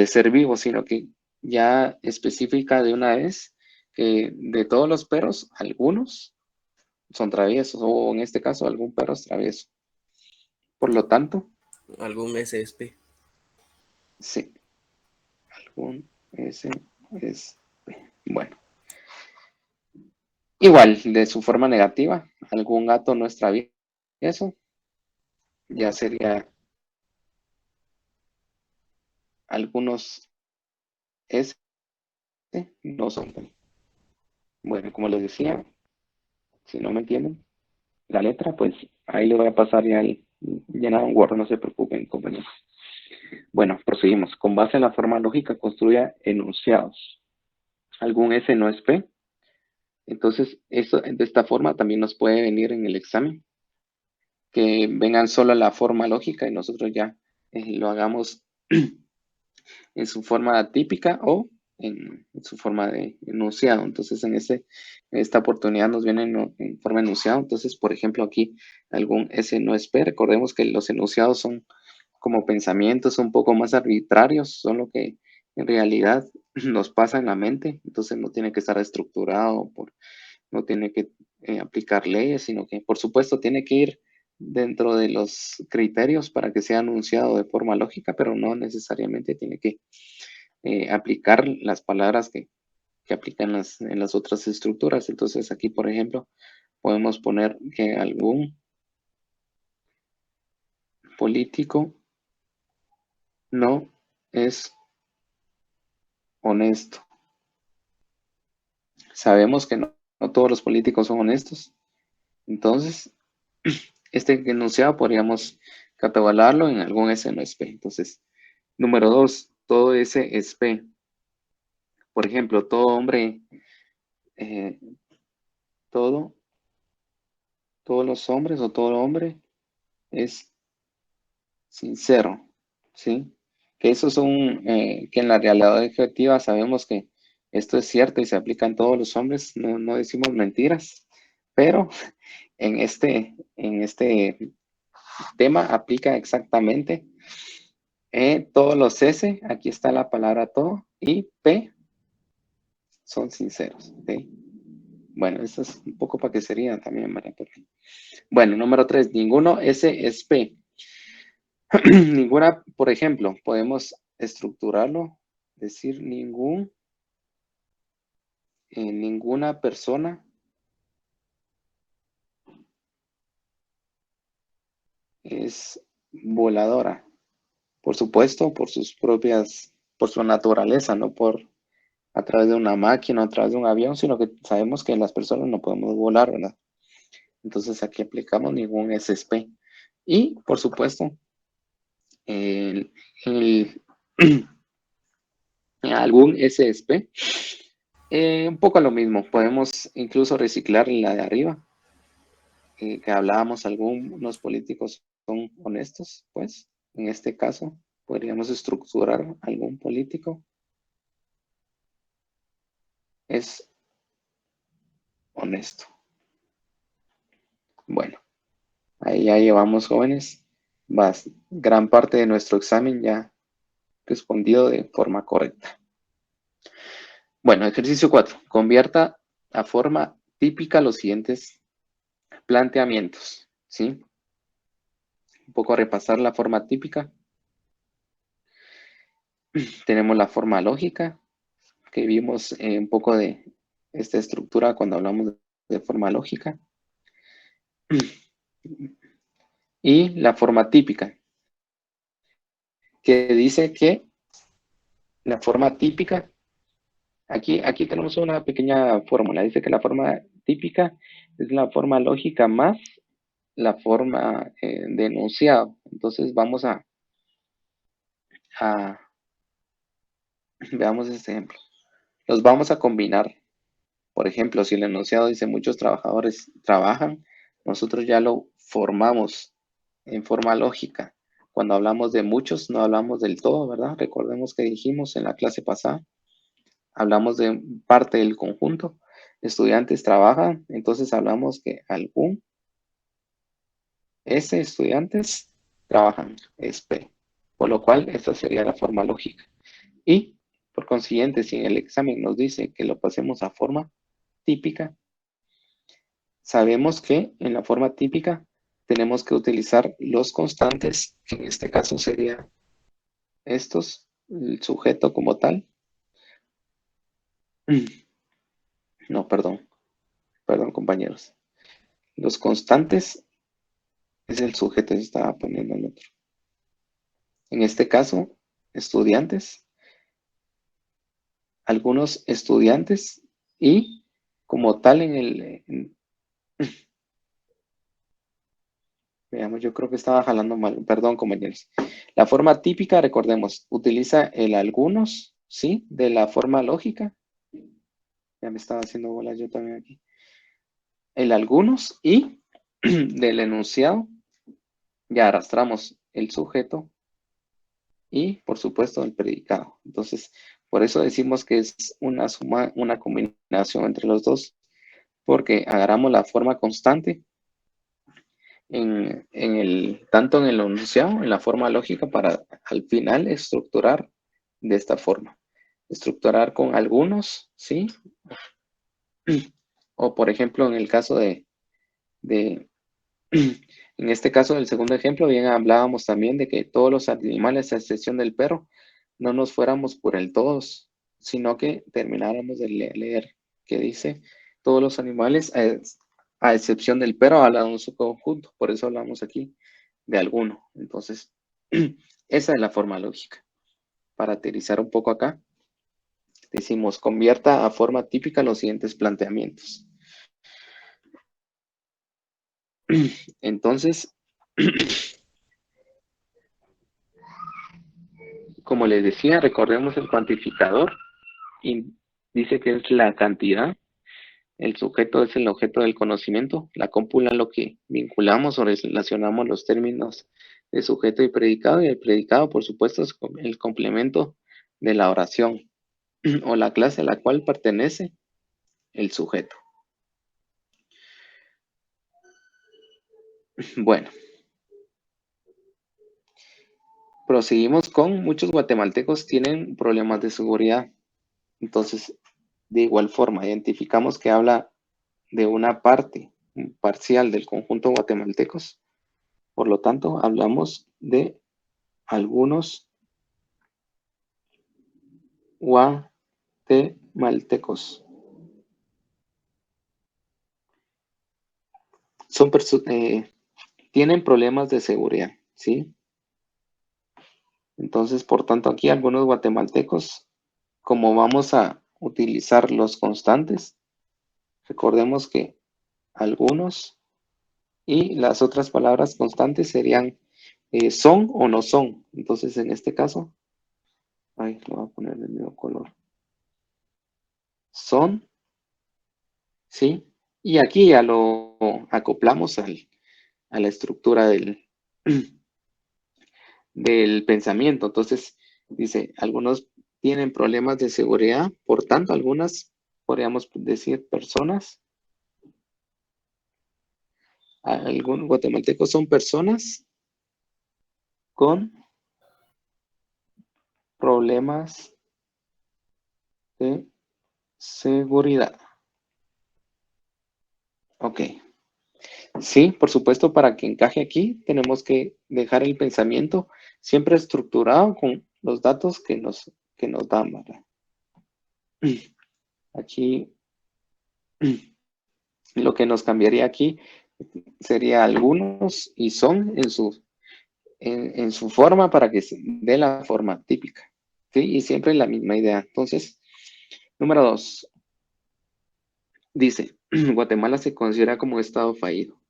ser vivo, sino que ya especifica de una vez que de todos los perros, algunos son traviesos, o en este caso, algún perro es travieso. Por lo tanto, algún SSP. Sí, algún SSP. Bueno. Igual, de su forma negativa, algún gato no es travieso, ya sería algunos S no son. Bueno, como les decía, si no me entienden la letra, pues ahí le voy a pasar ya el llenado en Word, no se preocupen, compañeros. Bueno, proseguimos. Con base en la forma lógica, construya enunciados. Algún S no es P. Entonces, eso, de esta forma también nos puede venir en el examen. Que vengan solo la forma lógica y nosotros ya lo hagamos en su forma típica o en su forma de enunciado. Entonces, en esta oportunidad nos viene en forma de enunciado. Entonces, por ejemplo, aquí algún S no es P. Recordemos que los enunciados son como pensamientos un poco más arbitrarios, son lo que en realidad nos pasa en la mente. Entonces, no tiene que estar estructurado, no tiene que aplicar leyes, sino que, por supuesto, tiene que ir dentro de los criterios para que sea anunciado de forma lógica, pero no necesariamente tiene que aplicar las palabras que aplican en las otras estructuras. Entonces aquí, por ejemplo, podemos poner que algún político no es honesto. Sabemos que no todos los políticos son honestos. Entonces, este enunciado podríamos catalogarlo en algún S no es P. Entonces, número 2, todo S es P. Por ejemplo, todo hombre, todos los hombres o todo hombre es sincero, ¿sí? Que eso son, que en la realidad objetiva sabemos que esto es cierto y se aplica en todos los hombres, no decimos mentiras, pero en este tema aplica exactamente todos los S, aquí está la palabra todo, y P son sinceros, ¿ok? Bueno, esto es un poco para que sería también, María. Bueno, número 3, ninguno S es P. Ninguna, por ejemplo, podemos estructurarlo, decir ninguna persona es voladora. Por supuesto, por su naturaleza, no a través de una máquina, a través de un avión, sino que sabemos que las personas no podemos volar, ¿verdad? Entonces aquí aplicamos ningún SSP. Y, por supuesto, algún SSP, un poco lo mismo. Podemos incluso reciclar la de arriba, que hablábamos, algunos políticos son honestos, pues, en este caso, podríamos estructurar algún político es honesto. Bueno, ahí ya llevamos, jóvenes, gran parte de nuestro examen ya respondido de forma correcta. Bueno, ejercicio 4. Convierta a forma típica los siguientes planteamientos, ¿sí? Un poco repasar la forma típica. Tenemos la forma lógica, que vimos un poco de esta estructura cuando hablamos de forma lógica. Y la forma típica, que dice que la forma típica, aquí tenemos una pequeña fórmula, dice que la forma típica es la forma lógica más la forma de enunciado. Entonces vamos a veamos este ejemplo. Los vamos a combinar. Por ejemplo, si el enunciado dice muchos trabajadores trabajan, nosotros ya lo formamos en forma lógica. Cuando hablamos de muchos, no hablamos del todo, ¿verdad? Recordemos que dijimos en la clase pasada, hablamos de parte del conjunto. Estudiantes trabajan, entonces hablamos que estudiantes trabajan, es P. Por lo cual, esta sería la forma lógica. Y, por consiguiente, si en el examen nos dice que lo pasemos a forma típica, sabemos que en la forma típica tenemos que utilizar los constantes, que en este caso serían estos, el sujeto como tal. No, perdón, compañeros. Los constantes es el sujeto, se estaba poniendo el otro. En este caso, estudiantes, algunos estudiantes y como tal veamos, yo creo que estaba jalando mal, perdón, compañeros. La forma típica, recordemos, utiliza el algunos, ¿sí? De la forma lógica. Ya me estaba haciendo bolas yo también aquí. El algunos y del enunciado ya arrastramos el sujeto y, por supuesto, el predicado. Entonces, por eso decimos que es una suma, una combinación entre los dos, porque agarramos la forma constante tanto en el enunciado, en la forma lógica, para al final estructurar de esta forma. Estructurar con algunos, ¿sí? O por ejemplo, en el caso en este caso del segundo ejemplo, bien hablábamos también de que todos los animales, a excepción del perro, no nos fuéramos por el todos, sino que termináramos de leer que dice todos los animales, a excepción del perro, hablan en su conjunto. Por eso hablamos aquí de alguno. Entonces, esa es la forma lógica. Para aterrizar un poco acá, decimos, convierta a forma típica los siguientes planteamientos. Entonces, como les decía, recordemos el cuantificador y dice que es la cantidad. El sujeto es el objeto del conocimiento. La cópula lo que vinculamos o relacionamos los términos de sujeto y predicado. Y el predicado, por supuesto, es el complemento de la oración o la clase a la cual pertenece el sujeto. Bueno. Proseguimos con muchos guatemaltecos tienen problemas de seguridad. Entonces, de igual forma, identificamos que habla de una parte parcial del conjunto de guatemaltecos. Por lo tanto, hablamos de algunos guatemaltecos. Tienen problemas de seguridad, ¿sí? Entonces, por tanto, aquí algunos guatemaltecos, como vamos a utilizar los constantes, recordemos que algunos y las otras palabras constantes serían son o no son. Entonces, en este caso, lo voy a poner del mismo color. Son, ¿sí? Y aquí ya lo acoplamos a la estructura del pensamiento. Entonces, dice, algunos tienen problemas de seguridad, por tanto, algunas podríamos decir personas. Algunos guatemaltecos son personas con problemas de seguridad. Ok. Sí, por supuesto, para que encaje aquí, tenemos que dejar el pensamiento siempre estructurado con los datos que nos dan, ¿verdad? Aquí, lo que nos cambiaría aquí sería algunos y son en su forma para que se dé la forma típica. ¿Sí? Y siempre la misma idea. Entonces, número 2. Dice, Guatemala se considera como estado fallido.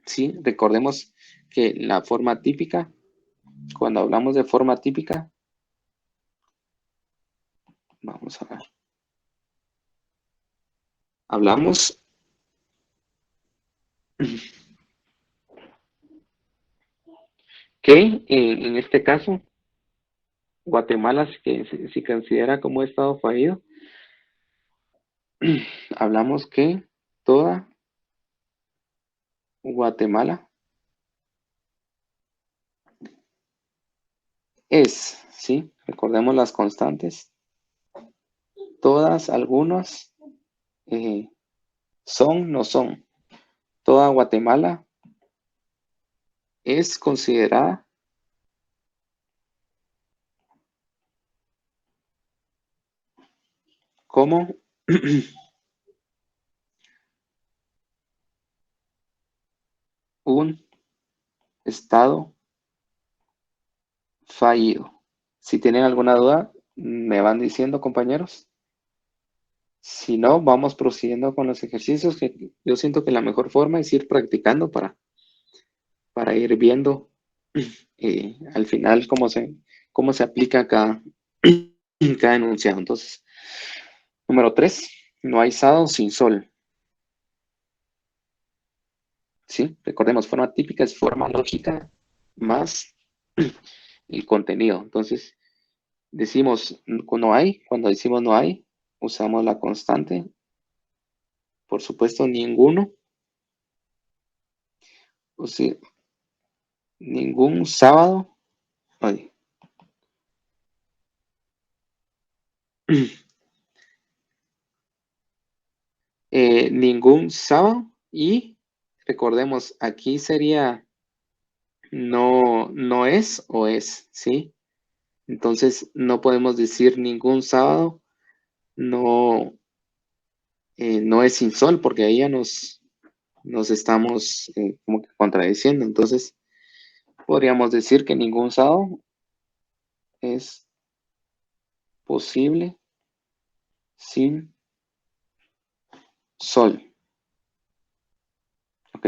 Sí, recordemos que la forma típica, cuando hablamos de forma típica, vamos a ver. Hablamos que en este caso, Guatemala se considera como estado fallido. Hablamos que toda Guatemala es, ¿sí? Recordemos las constantes. Todas, algunas, son, no son. Toda Guatemala es considerada como un estado fallido. Si tienen alguna duda, me van diciendo, compañeros. Si no, vamos procediendo con los ejercicios, que yo siento que la mejor forma es ir practicando para ir viendo al final cómo se aplica cada enunciado. Entonces, número 3, no hay sábado sin sol. ¿Sí? Recordemos, forma típica es forma lógica más el contenido. Entonces, decimos no hay, cuando decimos no hay, usamos la constante. Por supuesto, ninguno. O sea, ningún sábado. Ay. Ningún sábado. Y recordemos, aquí sería no es o es, ¿sí? Entonces, no podemos decir ningún sábado, no es sin sol, porque ahí ya nos estamos como que contradiciendo. Entonces, podríamos decir que ningún sábado es posible sin sol. ¿Ok?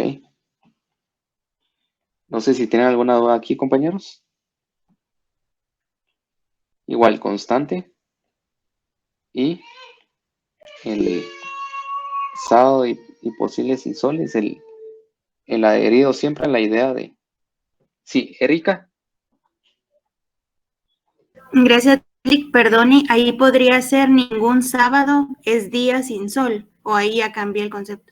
No sé si tienen alguna duda aquí, compañeros. Igual, constante. Y el sábado y posible sin sol es el adherido siempre a la idea de... Sí, Erika. Gracias, Rick. Perdone, ahí podría ser ningún sábado es día sin sol, o ahí ya cambié el concepto.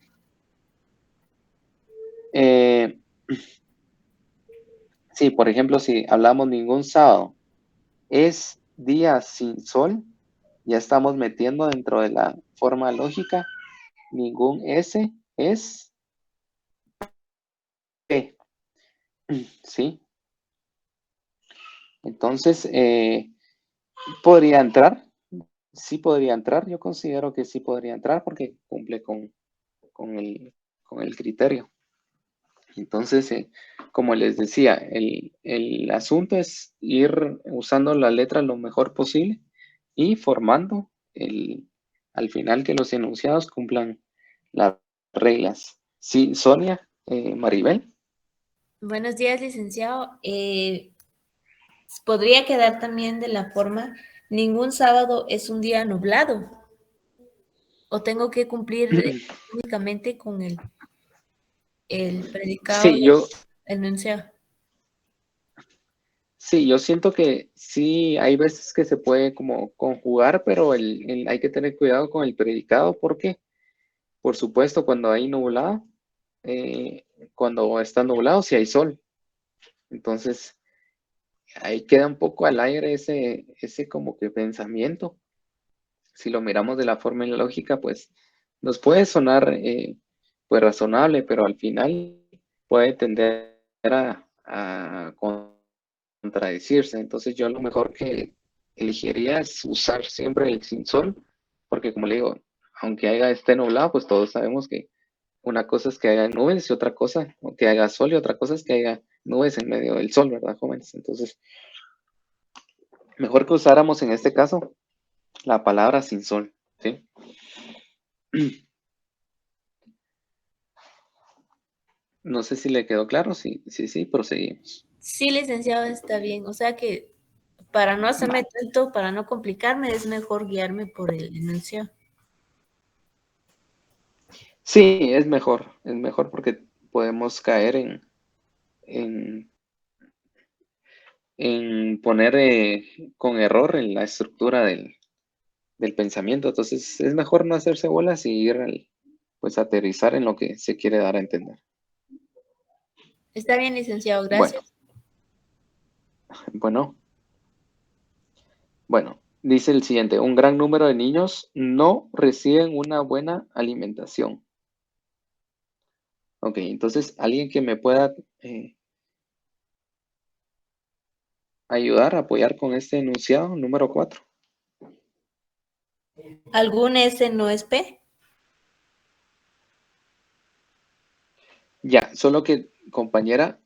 Sí, por ejemplo, si hablamos ningún sábado es día sin sol, ya estamos metiendo dentro de la forma lógica. Ningún S es P. ¿Sí? Entonces, ¿podría entrar? Sí podría entrar. Yo considero que sí podría entrar porque cumple con el criterio. Entonces, como les decía, el asunto es ir usando la letra lo mejor posible y formando al final que los enunciados cumplan las reglas. Sí, Sonia, Maribel. Buenos días, licenciado. Podría quedar también de la forma, ningún sábado es un día nublado. ¿O tengo que cumplir únicamente con el predicado Sí, enunciado? Sí, yo siento que sí, hay veces que se puede como conjugar, pero hay que tener cuidado con el predicado porque, por supuesto, cuando hay nublado, eh, cuando está nublado, sí hay sol. Entonces, ahí queda un poco al aire ese como que pensamiento. Si lo miramos de la forma lógica, pues nos puede sonar pues razonable, pero al final puede tender a contradecirse. Entonces yo lo mejor que elegiría es usar siempre el sin sol, porque como le digo, aunque esté nublado, pues todos sabemos que una cosa es que haya nubes y otra cosa, o que haya sol y otra cosa es que haya nubes en medio del sol, ¿verdad, jóvenes? Entonces, mejor que usáramos en este caso la palabra sin sol, ¿sí? No sé si le quedó claro, sí, proseguimos. Sí, licenciado, está bien. O sea que para no hacerme tanto, para no complicarme, es mejor guiarme por el enunciado. Sí, es mejor porque podemos caer en poner con error en la estructura del pensamiento. Entonces, es mejor no hacerse bolas y ir pues aterrizar en lo que se quiere dar a entender. Está bien, licenciado, Bueno, gracias. bueno, dice el siguiente, un gran número de niños no reciben una buena alimentación. Ok, entonces, alguien que me pueda ayudar, apoyar con este enunciado, número 4. ¿Algún S no es P? Ya, solo que, compañera,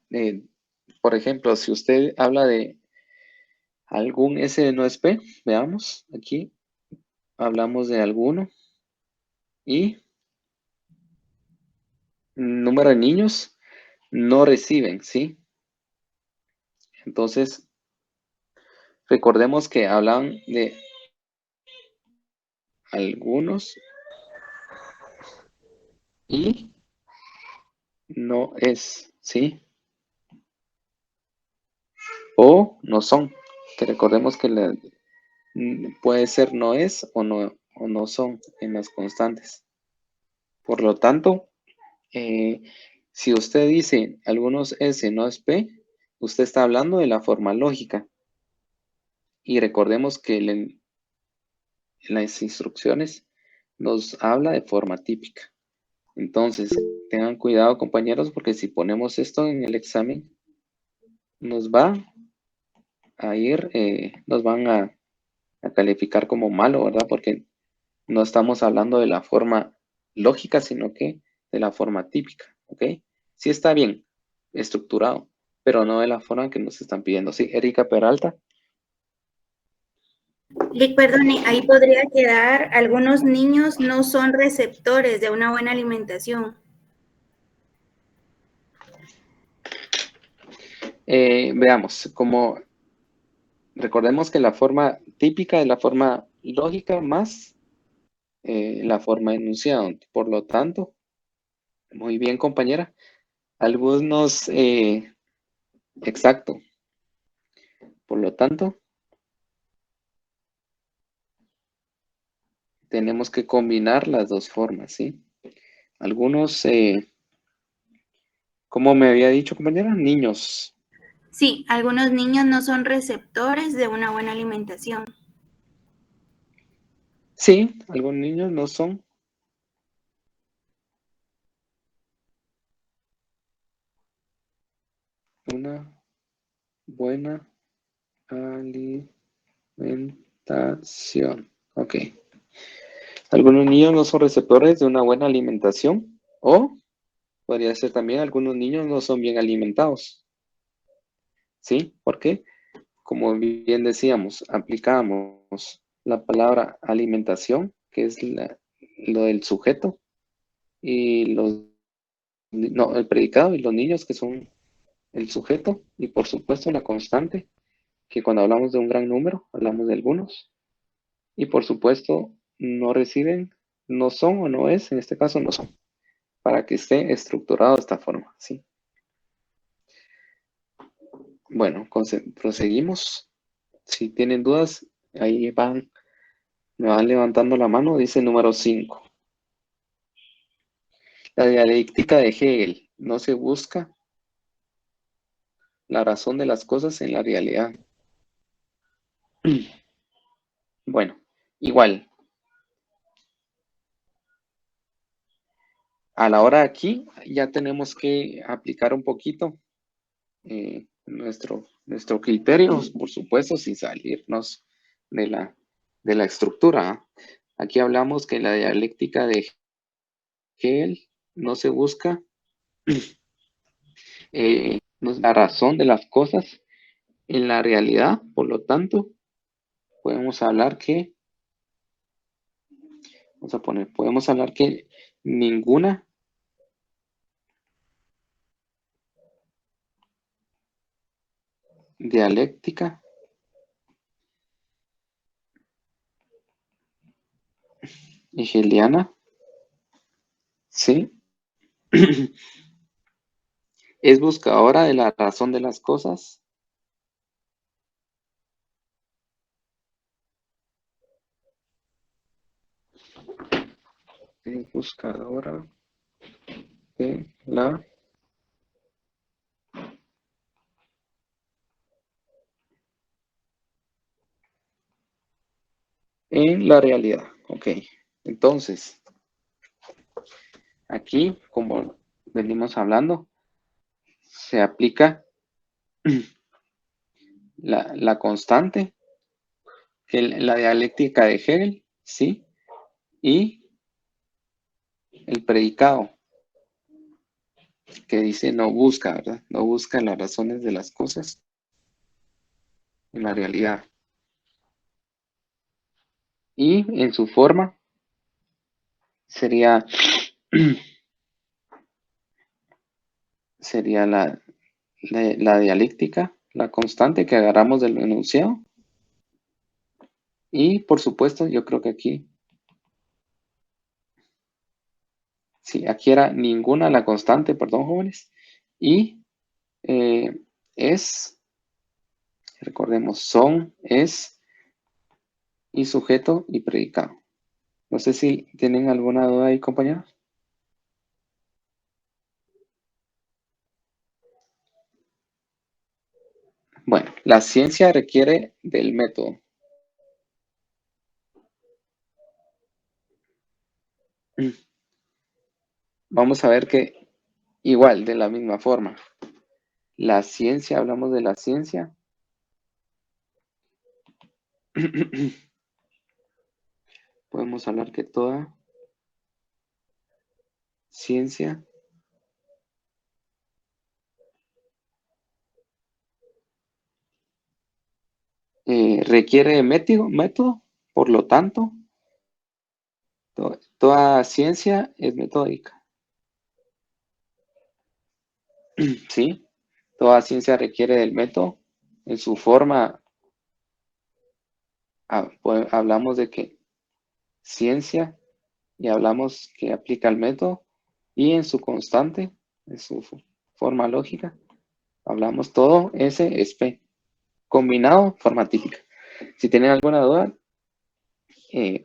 por ejemplo, si usted habla de algún S no es P, veamos, aquí hablamos de alguno y número de niños no reciben, ¿sí? Entonces, recordemos que hablan de algunos y no es, ¿sí? O no son, que recordemos que puede ser no es o no son en las constantes. Por lo tanto, si usted dice algunos S no es P, usted está hablando de la forma lógica. Y recordemos que en las instrucciones nos habla de forma típica. Entonces, tengan cuidado, compañeros, porque si ponemos esto en el examen, nos va a ir, nos van a calificar como malo, ¿verdad? Porque no estamos hablando de la forma lógica, sino que de la forma típica, ¿ok? Sí está bien estructurado, pero no de la forma que nos están pidiendo. Sí, Erika Peralta. Perdone, ahí podría quedar, algunos niños no son receptores de una buena alimentación. Veamos, como recordemos que la forma típica es la forma lógica más la forma enunciada. Por lo tanto, muy bien, compañera. Algunos, exacto. Por lo tanto, tenemos que combinar las dos formas, ¿sí? Algunos, ¿cómo me había dicho, compañera? Niños. Sí, algunos niños no son receptores de una buena alimentación. Sí, algunos niños no son. Una buena alimentación. Ok. Algunos niños no son receptores de una buena alimentación o podría ser también algunos niños no son bien alimentados. ¿Sí? ¿Por qué? Como bien decíamos, aplicamos la palabra alimentación, que es lo del sujeto, y el predicado y los niños, que son el sujeto, y por supuesto la constante, que cuando hablamos de un gran número, hablamos de algunos, y por supuesto no reciben, no son o no es, en este caso no son, para que esté estructurado de esta forma, ¿sí? Bueno, proseguimos. Si tienen dudas, ahí me van levantando la mano. Dice número 5. La dialéctica de Hegel no se busca la razón de las cosas en la realidad. Bueno, igual. A la hora de aquí ya tenemos que aplicar un poquito nuestro criterio, por supuesto, sin salirnos de la estructura. Aquí hablamos que la dialéctica de Hegel no se busca la razón de las cosas en la realidad, por lo tanto, podemos hablar que, podemos hablar que ninguna dialéctica hegeliana, ¿sí? Es buscadora de la razón de las cosas es buscadora de la en la realidad. Ok, entonces, aquí, como venimos hablando, se aplica la constante, que la dialéctica de Hegel, ¿sí? Y el predicado, que dice no busca, ¿verdad? No busca las razones de las cosas en la realidad. Y en su forma sería la dialéctica, la constante que agarramos del enunciado. Y por supuesto, yo creo que aquí, sí, aquí era ninguna la constante, perdón, jóvenes. Y es, recordemos, son, es y sujeto y predicado. No sé si tienen alguna duda ahí, compañeros. Bueno, la ciencia requiere del método. Vamos a ver que igual, de la misma forma, la ciencia, hablamos de la ciencia. Podemos hablar que toda ciencia requiere de método, por lo tanto, toda ciencia es metódica. ¿Sí? Toda ciencia requiere del método. En su forma, hablamos de que ciencia y hablamos que aplica el método. Y en su constante, en su forma lógica, hablamos todo S es P. Combinado, forma típica. Si tienen alguna duda,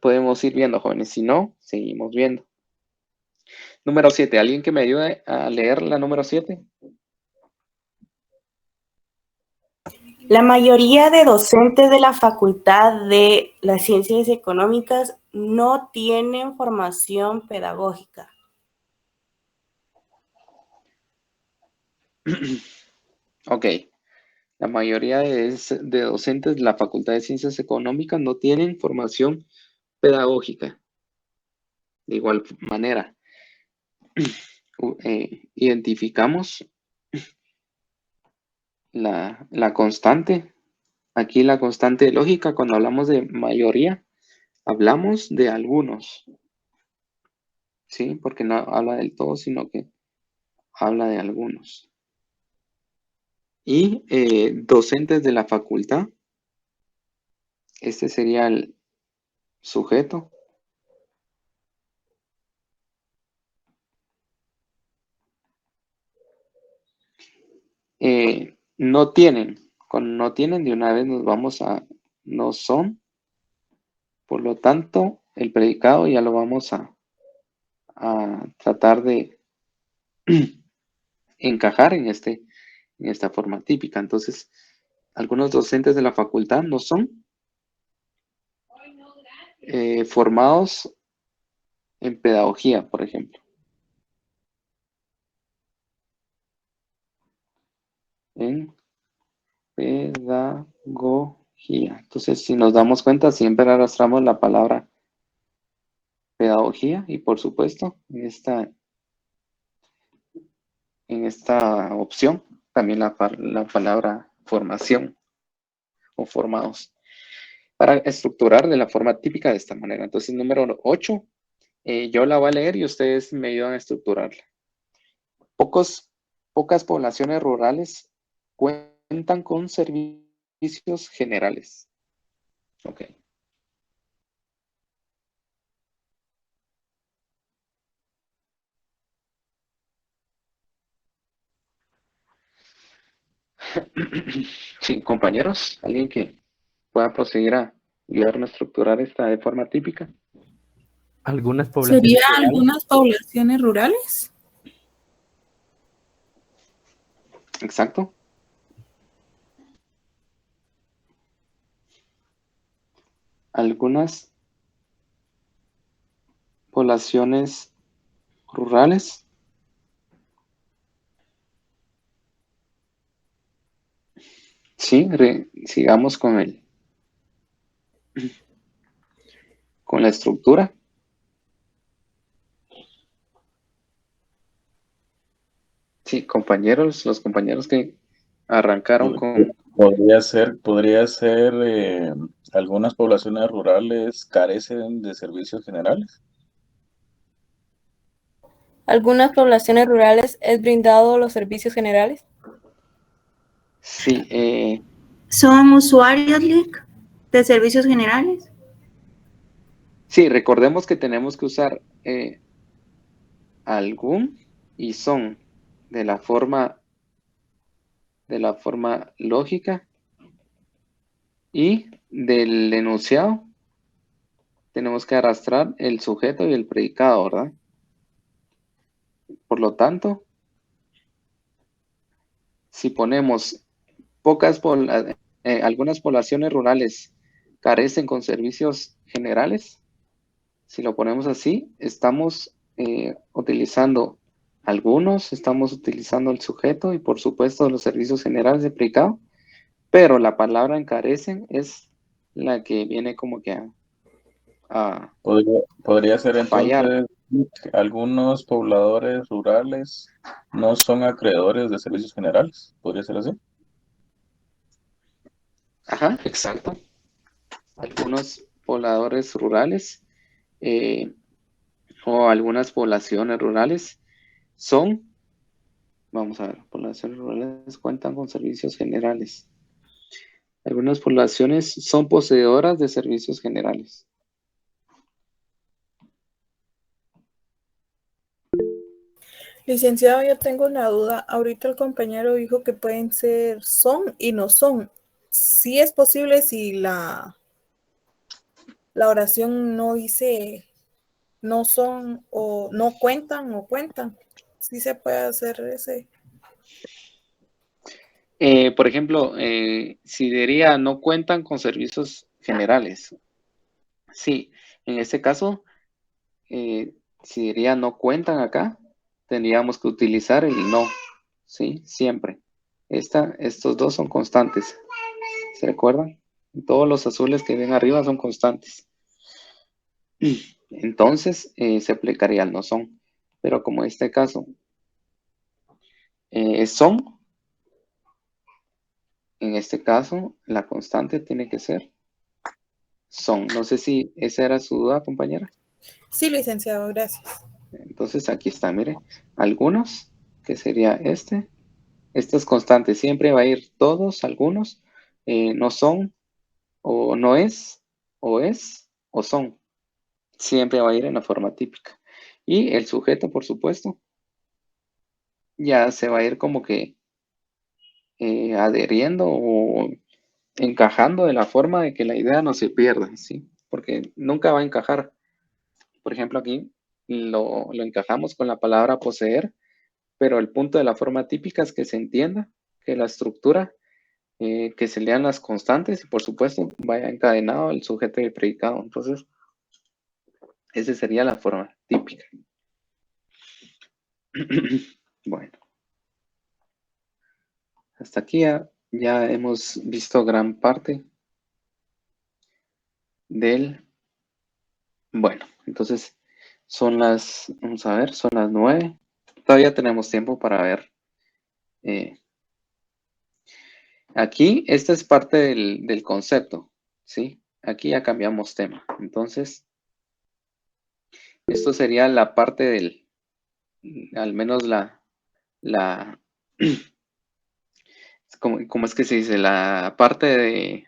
podemos ir viendo, jóvenes. Si no, seguimos viendo. Número 7. ¿Alguien que me ayude a leer la número 7? La mayoría de docentes de la Facultad de las Ciencias Económicas no tienen formación pedagógica. Ok. La mayoría de docentes de la Facultad de Ciencias Económicas no tienen formación pedagógica. De igual manera, identificamos la constante. Aquí la constante lógica, cuando hablamos de mayoría, hablamos de algunos. ¿Sí? Porque no habla del todo, sino que habla de algunos. Y docentes de la facultad, este sería el sujeto. no tienen. Con no tienen, de una vez nos vamos a no son. Por lo tanto, el predicado ya lo vamos a tratar de encajar en esta forma típica. Entonces, algunos docentes de la facultad no son formados en pedagogía, por ejemplo. En pedagogía. Entonces, si nos damos cuenta, siempre arrastramos la palabra pedagogía y, por supuesto, en esta opción, también la palabra formación o formados, para estructurar de la forma típica de esta manera. Entonces, número 8, yo la voy a leer y ustedes me ayudan a estructurarla. Pocas poblaciones rurales cuentan con servicios generales. Ok. Sí, compañeros, ¿alguien que pueda proseguir a ayudarme a estructurar esta de forma típica? Algunas poblaciones ¿Sería rurales. algunas poblaciones rurales? Exacto. Algunas poblaciones rurales. Sí, sigamos con la estructura. Sí, compañeros, los compañeros que arrancaron con... Podría ser algunas poblaciones rurales carecen de servicios generales. Algunas poblaciones rurales es brindado los servicios generales. Sí. ¿Son usuarios, Lick, de servicios generales? Sí, recordemos que tenemos que usar algún y son de la forma lógica, y del enunciado tenemos que arrastrar el sujeto y el predicado, ¿verdad? Por lo tanto, si ponemos algunas poblaciones rurales carecen con servicios generales, si lo ponemos así, estamos utilizando algunos, estamos utilizando el sujeto y, por supuesto, los servicios generales de predicado, pero la palabra encarecen es la que viene como que a Podría ser fallar. entonces, algunos pobladores rurales no son acreedores de servicios generales. ¿Podría ser así? Ajá, exacto. Algunos pobladores rurales o algunas poblaciones rurales vamos a ver, poblaciones rurales cuentan con servicios generales. Algunas poblaciones son poseedoras de servicios generales. Licenciado, yo tengo una duda. Ahorita el compañero dijo que pueden ser son y no son. Sí es posible si la oración no dice no son o no cuentan o cuentan. Sí se puede hacer ese. Por ejemplo, si diría no cuentan con servicios generales. Sí, en este caso, si diría no cuentan acá, tendríamos que utilizar el no, ¿sí? Siempre. Estos dos son constantes. ¿Se recuerdan? Todos los azules que ven arriba son constantes. Entonces, se aplicaría el no son. Pero como en este caso son, en este caso, la constante tiene que ser son. No sé si esa era su duda, compañera. Sí, licenciado, gracias. Entonces, aquí está, mire. Algunos, que sería este. Este es constante. Siempre va a ir todos, algunos. No son, o no es, o son. Siempre va a ir en la forma típica. Y el sujeto, por supuesto, ya se va a ir como que adheriendo o encajando de la forma de que la idea no se pierda, ¿sí? Porque nunca va a encajar. Por ejemplo, aquí lo encajamos con la palabra poseer, pero el punto de la forma típica es que se entienda, que la estructura, que se lean las constantes y por supuesto vaya encadenado el sujeto y el predicado. Entonces, esa sería la forma típica. Bueno, hasta aquí ya hemos visto gran parte del... Bueno, entonces vamos a ver, son las 9. Todavía tenemos tiempo para ver. Aquí, esta es parte del concepto, ¿sí? Aquí ya cambiamos tema. Entonces, esto sería la parte del, al menos ¿cómo es que se dice? La parte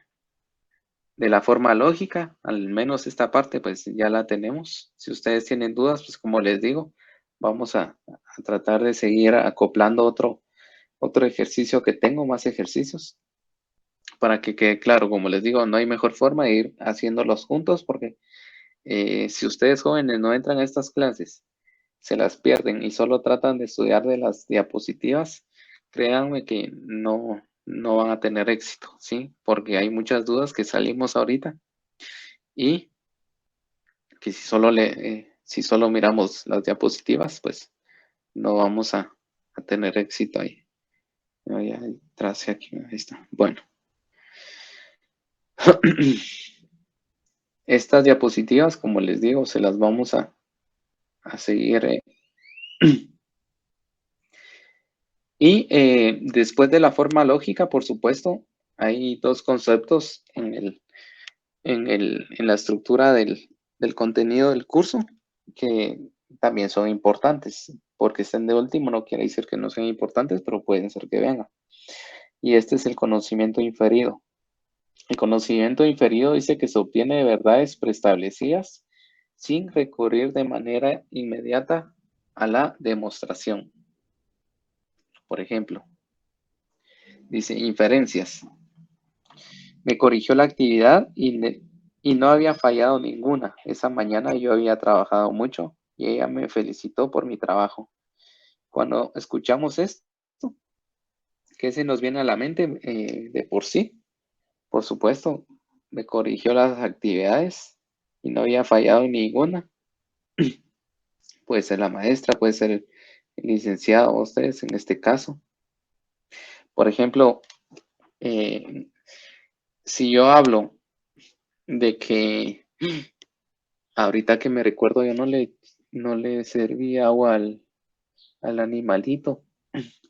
de la forma lógica, al menos esta parte, pues ya la tenemos. Si ustedes tienen dudas, pues como les digo, vamos a tratar de seguir acoplando otro ejercicio que tengo, más ejercicios, para que quede claro. Como les digo, no hay mejor forma de ir haciéndolos juntos, porque si ustedes jóvenes no entran a estas clases, se las pierden y solo tratan de estudiar de las diapositivas, créanme que no van a tener éxito, ¿sí? Porque hay muchas dudas que salimos ahorita y que si solo miramos las diapositivas, pues no vamos a tener éxito ahí. Ya tracé aquí, ahí está. Bueno. Estas diapositivas, como les digo, se las vamos a seguir. Y después de la forma lógica, por supuesto, hay dos conceptos en la estructura del contenido del curso que también son importantes. Porque estén de último no quiere decir que no sean importantes, pero pueden ser que vengan. Y este es el conocimiento inferido. El conocimiento inferido dice que se obtiene de verdades preestablecidas sin recurrir de manera inmediata a la demostración. Por ejemplo, dice inferencias. Me corrigió la actividad y no había fallado ninguna. Esa mañana yo había trabajado mucho y ella me felicitó por mi trabajo. Cuando escuchamos esto, ¿qué se nos viene a la mente de por sí? Por supuesto, me corrigió las actividades y no había fallado ninguna. Puede ser la maestra, puede ser el licenciado, ustedes en este caso. Por ejemplo, si yo hablo de que ahorita que me recuerdo yo no le serví agua al animalito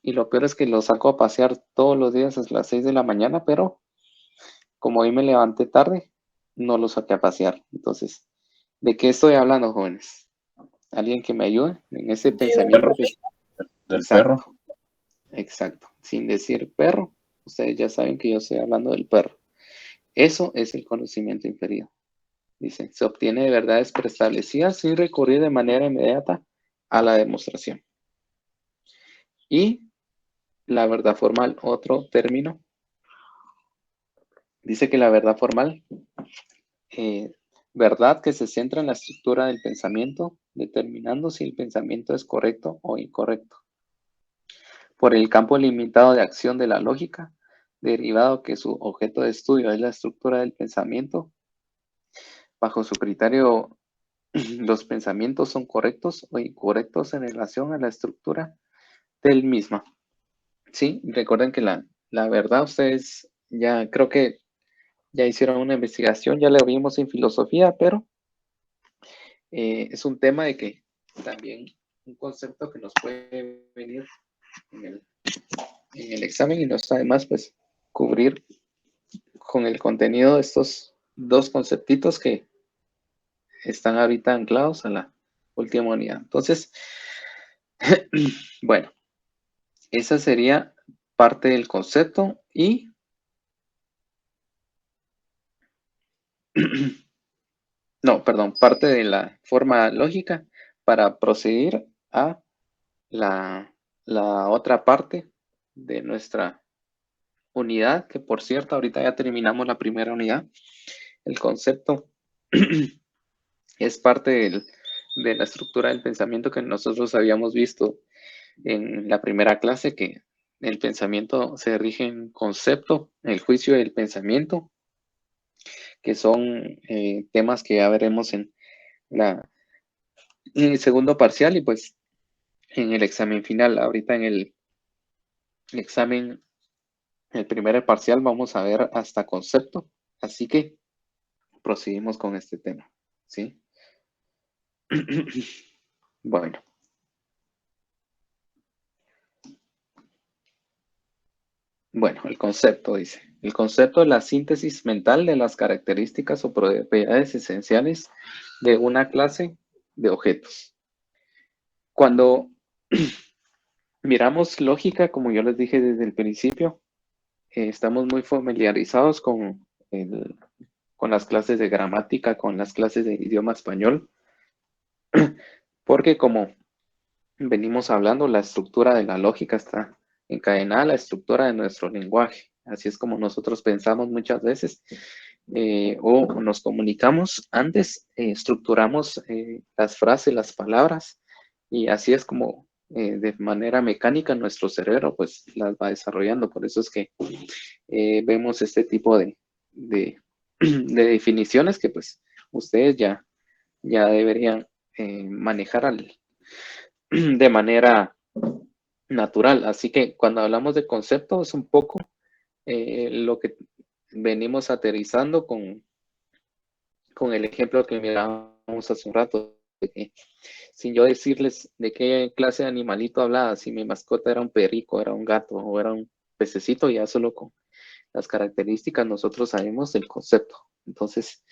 y lo peor es que lo saco a pasear todos los días a las 6 de la mañana, pero como hoy me levanté tarde, no lo saqué a pasear. Entonces, ¿de qué estoy hablando, jóvenes? ¿Alguien que me ayude en ese pensamiento? Del perro. Exacto. Sin decir perro, ustedes ya saben que yo estoy hablando del perro. Eso es el conocimiento inferido. Dice, se obtiene de verdades preestablecidas sin recurrir de manera inmediata a la demostración. Y la verdad formal, otro término. Dice que la verdad formal, verdad que se centra en la estructura del pensamiento, determinando si el pensamiento es correcto o incorrecto. Por el campo limitado de acción de la lógica, derivado que su objeto de estudio es la estructura del pensamiento, bajo su criterio, los pensamientos son correctos o incorrectos en relación a la estructura del mismo. Sí, recuerden que la verdad, ustedes ya creo que ya hicieron una investigación, ya lo vimos en filosofía, pero es un tema de que también un concepto que nos puede venir en el examen y no está de más pues cubrir con el contenido de estos dos conceptitos que están ahorita anclados a la última unidad. Entonces, bueno, esa sería parte del concepto y no, perdón, parte de la forma lógica para proceder a la otra parte de nuestra unidad, que por cierto, ahorita ya terminamos la primera unidad. El concepto es parte de la estructura del pensamiento que nosotros habíamos visto en la primera clase, que el pensamiento se rige en concepto, el juicio y el pensamiento, que son temas que ya veremos en el segundo parcial y pues en el examen final. Ahorita en el examen, el primer parcial, vamos a ver hasta concepto, así que proseguimos con este tema, ¿sí? Bueno. Bueno, el concepto dice. El concepto es la síntesis mental de las características o propiedades esenciales de una clase de objetos. Cuando miramos lógica, como yo les dije desde el principio, estamos muy familiarizados con las clases de gramática, con las clases de idioma español, porque como venimos hablando, la estructura de la lógica está encadenada a la estructura de nuestro lenguaje. Así es como nosotros pensamos muchas veces o nos comunicamos. Antes estructuramos las frases, las palabras, y así es como de manera mecánica nuestro cerebro pues las va desarrollando. Por eso es que vemos este tipo de definiciones que pues ustedes ya deberían manejar de manera natural. Así que cuando hablamos de concepto es un poco lo que venimos aterrizando con el ejemplo que mirábamos hace un rato, de que, sin yo decirles de qué clase de animalito hablaba, si mi mascota era un perico, era un gato o era un pececito, ya solo con las características nosotros sabemos el concepto. Entonces,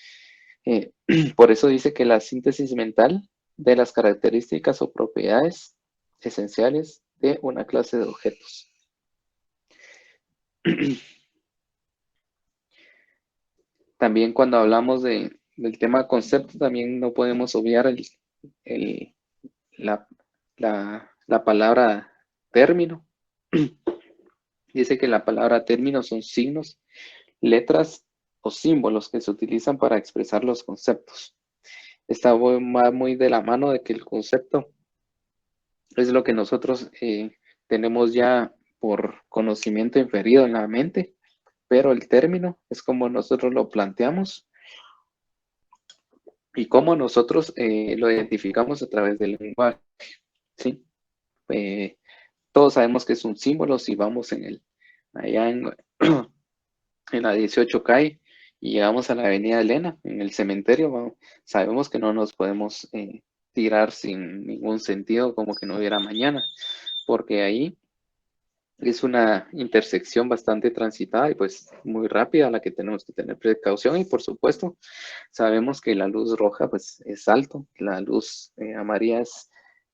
por eso dice que la síntesis mental de las características o propiedades esenciales de una clase de objetos. También cuando hablamos del tema concepto, también no podemos obviar la palabra término. Dice que la palabra término son signos, letras o símbolos que se utilizan para expresar los conceptos. Está muy de la mano de que el concepto es lo que nosotros tenemos ya por conocimiento inferido en la mente, pero el término es como nosotros lo planteamos y cómo nosotros lo identificamos a través del lenguaje, ¿sí? Todos sabemos que es un símbolo. Si vamos allá en la 18 calle y llegamos a la avenida Elena, en el cementerio, sabemos que no nos podemos tirar sin ningún sentido, como que no hubiera mañana, porque ahí es una intersección bastante transitada y pues muy rápida, a la que tenemos que tener precaución. Y por supuesto sabemos que la luz roja pues es alto, la luz amarilla es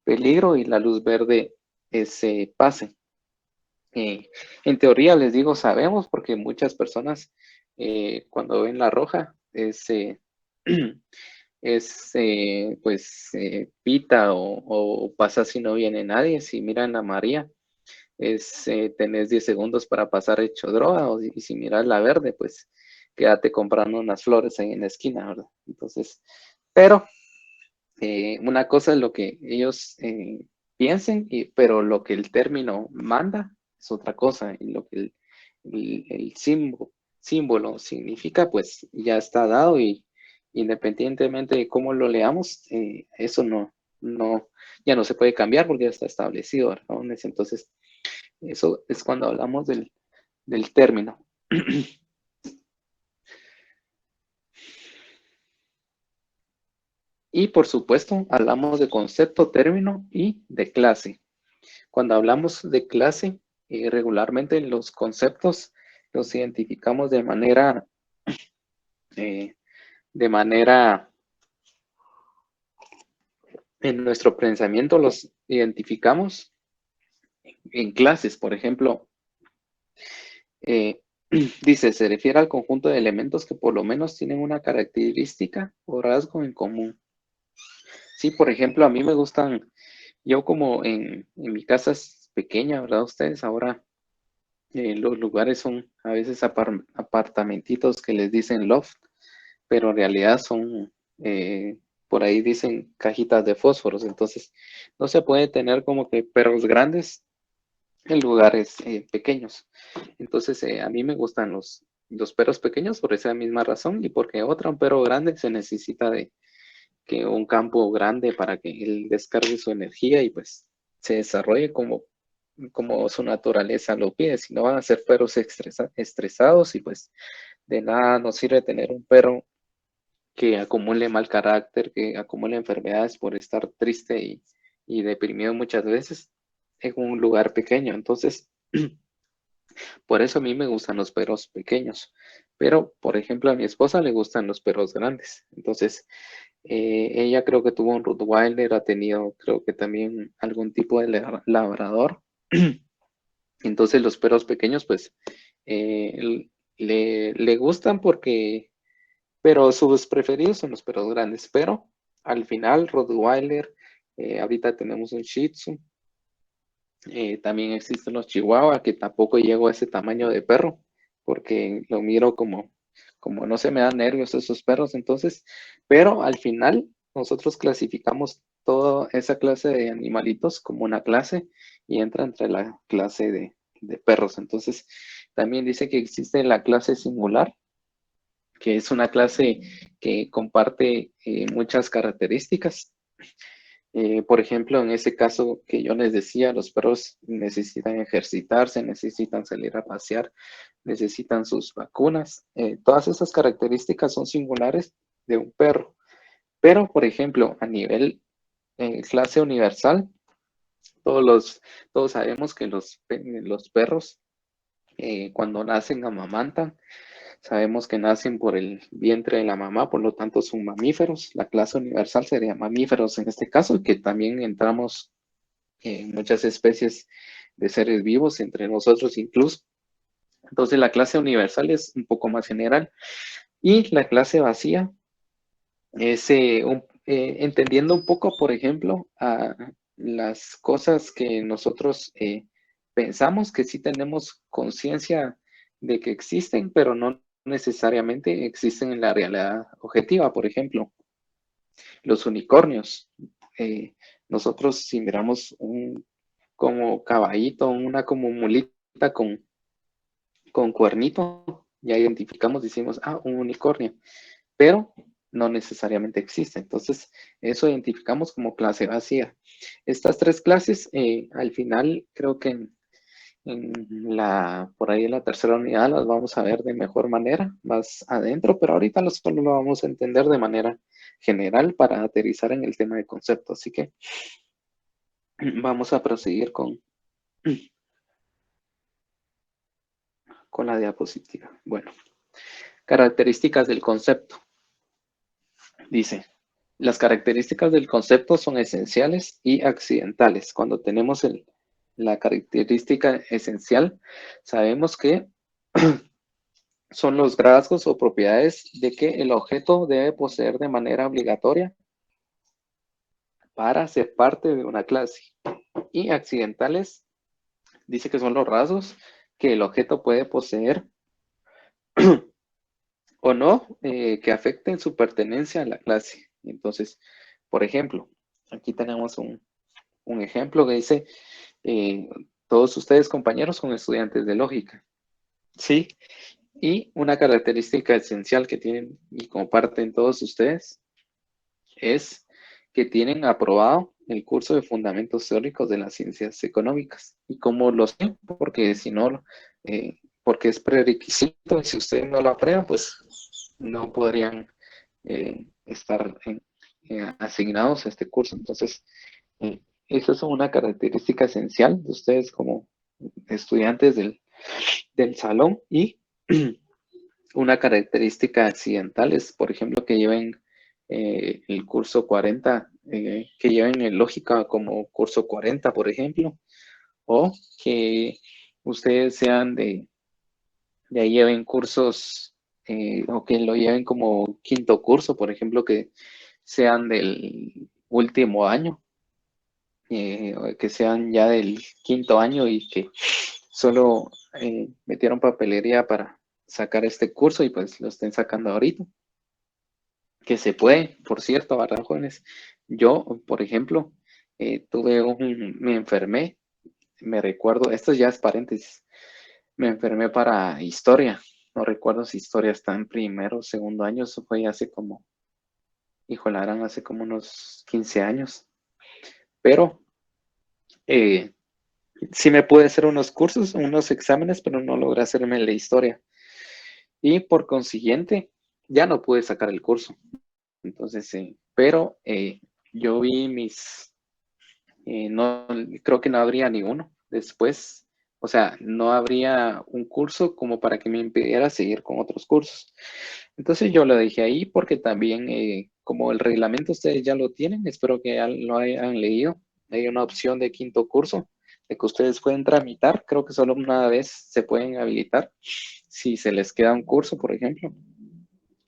peligro y la luz verde es pase. En teoría les digo sabemos, porque muchas personas cuando ven la roja pita o pasa si no viene nadie. Si miran la amarilla tenés 10 segundos para pasar hecho droga, y si miras la verde pues quédate comprando unas flores ahí en la esquina, ¿verdad? Entonces, pero una cosa es lo que ellos piensen, pero lo que el término manda es otra cosa, y lo que el símbolo significa, pues ya está dado, y independientemente de cómo lo leamos, eso ya no se puede cambiar porque ya está establecido, ¿no? Entonces, eso es cuando hablamos del término. Y por supuesto, hablamos de concepto, término y de clase. Cuando hablamos de clase, regularmente los conceptos los identificamos de manera en nuestro pensamiento los identificamos en clases. Por ejemplo, dice, se refiere al conjunto de elementos que por lo menos tienen una característica o rasgo en común. Sí, por ejemplo, a mí me gustan, yo como en mi casa es pequeña, ¿verdad? Ustedes ahora Los lugares son a veces apartamentitos que les dicen loft, pero en realidad son, por ahí dicen cajitas de fósforos. Entonces, no se puede tener como que perros grandes en lugares pequeños. Entonces, a mí me gustan los perros pequeños por esa misma razón y porque un perro grande se necesita de que un campo grande para que él descargue su energía y pues se desarrolle como su naturaleza lo pide. Si no, van a ser perros estresados y pues de nada nos sirve tener un perro que acumule mal carácter, que acumule enfermedades por estar triste y deprimido muchas veces en un lugar pequeño. Entonces, por eso a mí me gustan los perros pequeños. Pero, por ejemplo, a mi esposa le gustan los perros grandes. Entonces, ella creo que tuvo un Rottweiler, ha tenido creo que también algún tipo de labrador. Entonces, los perros pequeños, pues, le gustan pero sus preferidos son los perros grandes. Pero al final, Rottweiler, ahorita tenemos un Shih Tzu. También existen los Chihuahua, que tampoco llego a ese tamaño de perro, porque lo miro como no se me dan nervios esos perros. Entonces, pero al final nosotros clasificamos toda esa clase de animalitos como una clase y entra entre la clase de perros. Entonces, también dice que existe la clase singular, que es una clase que comparte muchas características. Por ejemplo, en ese caso que yo les decía, los perros necesitan ejercitarse, necesitan salir a pasear, necesitan sus vacunas. Todas esas características son singulares de un perro. Pero, por ejemplo, a nivel clase universal, todos sabemos que los perros cuando nacen amamantan. Sabemos que nacen por el vientre de la mamá, por lo tanto son mamíferos. La clase universal sería mamíferos en este caso, que también entramos en muchas especies de seres vivos, entre nosotros incluso. Entonces la clase universal es un poco más general. Y la clase vacía es entendiendo un poco, por ejemplo, a las cosas que nosotros pensamos que sí tenemos conciencia de que existen, pero no necesariamente existen en la realidad objetiva. Por ejemplo, los unicornios. Nosotros si miramos un como caballito, una como mulita con cuernito, ya identificamos, decimos, un unicornio, pero no necesariamente existe. Entonces, eso identificamos como clase vacía. Estas tres clases, al final, creo que por ahí en la tercera unidad las vamos a ver de mejor manera, más adentro, pero ahorita solo lo vamos a entender de manera general para aterrizar en el tema de concepto. Así que vamos a proseguir con la diapositiva. Bueno, características del concepto. Dice, las características del concepto son esenciales y accidentales. Cuando tenemos la característica esencial, sabemos que son los rasgos o propiedades de que el objeto debe poseer de manera obligatoria para ser parte de una clase. Y accidentales, dice que son los rasgos que el objeto puede poseer o no, que afecten su pertenencia a la clase. Entonces, por ejemplo, aquí tenemos un ejemplo que dice, todos ustedes compañeros son estudiantes de lógica, ¿sí? Y una característica esencial que tienen y comparten todos ustedes es que tienen aprobado el curso de Fundamentos Teóricos de las Ciencias Económicas. ¿Y cómo lo sé? Porque si no, porque es prerequisito y si ustedes no lo aprueban, pues no podrían estar asignados a este curso. Entonces, esa es una característica esencial de ustedes como estudiantes del salón. Y una característica accidental es, por ejemplo, que lleven el curso 40, que lleven lógica como curso 40, por ejemplo, o que ustedes sean ya lleven cursos o que lo lleven como quinto curso, por ejemplo, que sean del último año, o que sean ya del quinto año y que solo metieron papelería para sacar este curso y pues lo estén sacando ahorita. Que se puede, por cierto, ¿verdad, jóvenes? Yo, por ejemplo, me enfermé, me recuerdo, esto ya es paréntesis, me enfermé para historia. No recuerdo si historia está en primero o segundo año, eso fue hace como, híjole, eran hace como unos 15 años. Pero sí me pude hacer unos cursos, unos exámenes, pero no logré hacerme la historia. Y por consiguiente, ya no pude sacar el curso. Entonces, pero yo vi no, creo que no habría ni uno después. O sea, no habría un curso como para que me impidiera seguir con otros cursos. Entonces yo lo dejé ahí porque también, como el reglamento ustedes ya lo tienen, espero que ya lo hayan leído. Hay una opción de quinto curso de que ustedes pueden tramitar. Creo que solo una vez se pueden habilitar si se les queda un curso, por ejemplo.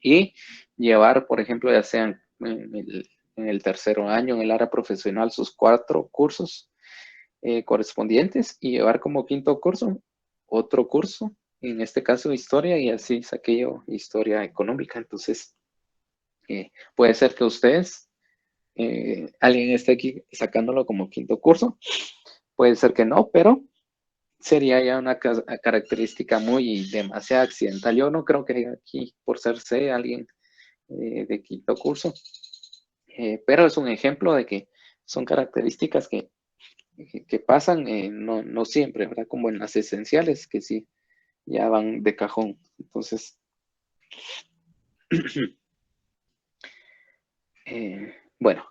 Y llevar, por ejemplo, ya sean en el tercero año, en el área profesional, sus 4 cursos correspondientes y llevar como quinto curso otro curso, en este caso historia, y así saqué yo historia económica. Entonces, puede ser que ustedes, alguien esté aquí sacándolo como quinto curso, puede ser que no, pero sería ya una característica muy demasiado accidental. Yo no creo que haya aquí, por ser C, alguien de quinto curso, pero es un ejemplo de que son características que pasan, no siempre, ¿verdad? Como en las esenciales, que sí, ya van de cajón. Entonces, bueno,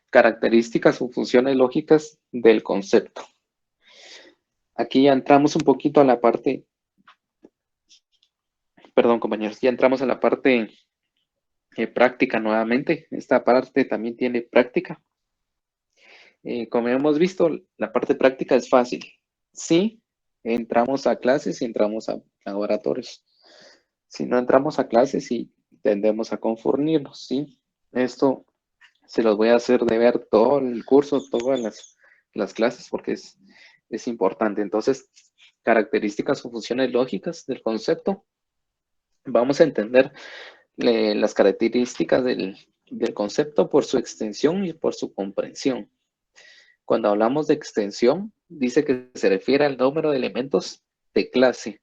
características o funciones lógicas del concepto. Aquí ya entramos un poquito a la parte, perdón compañeros, ya entramos a la parte práctica nuevamente. Esta parte también tiene práctica. Como hemos visto, la parte práctica es fácil. Sí, entramos a clases y entramos a laboratorios. Si no entramos a clases y tendemos a confundirnos, ¿sí? Esto se los voy a hacer de ver todo el curso, todas las clases, porque es importante. Entonces, características o funciones lógicas del concepto. Vamos a entender las características del concepto por su extensión y por su comprensión. Cuando hablamos de extensión, dice que se refiere al número de elementos de clase.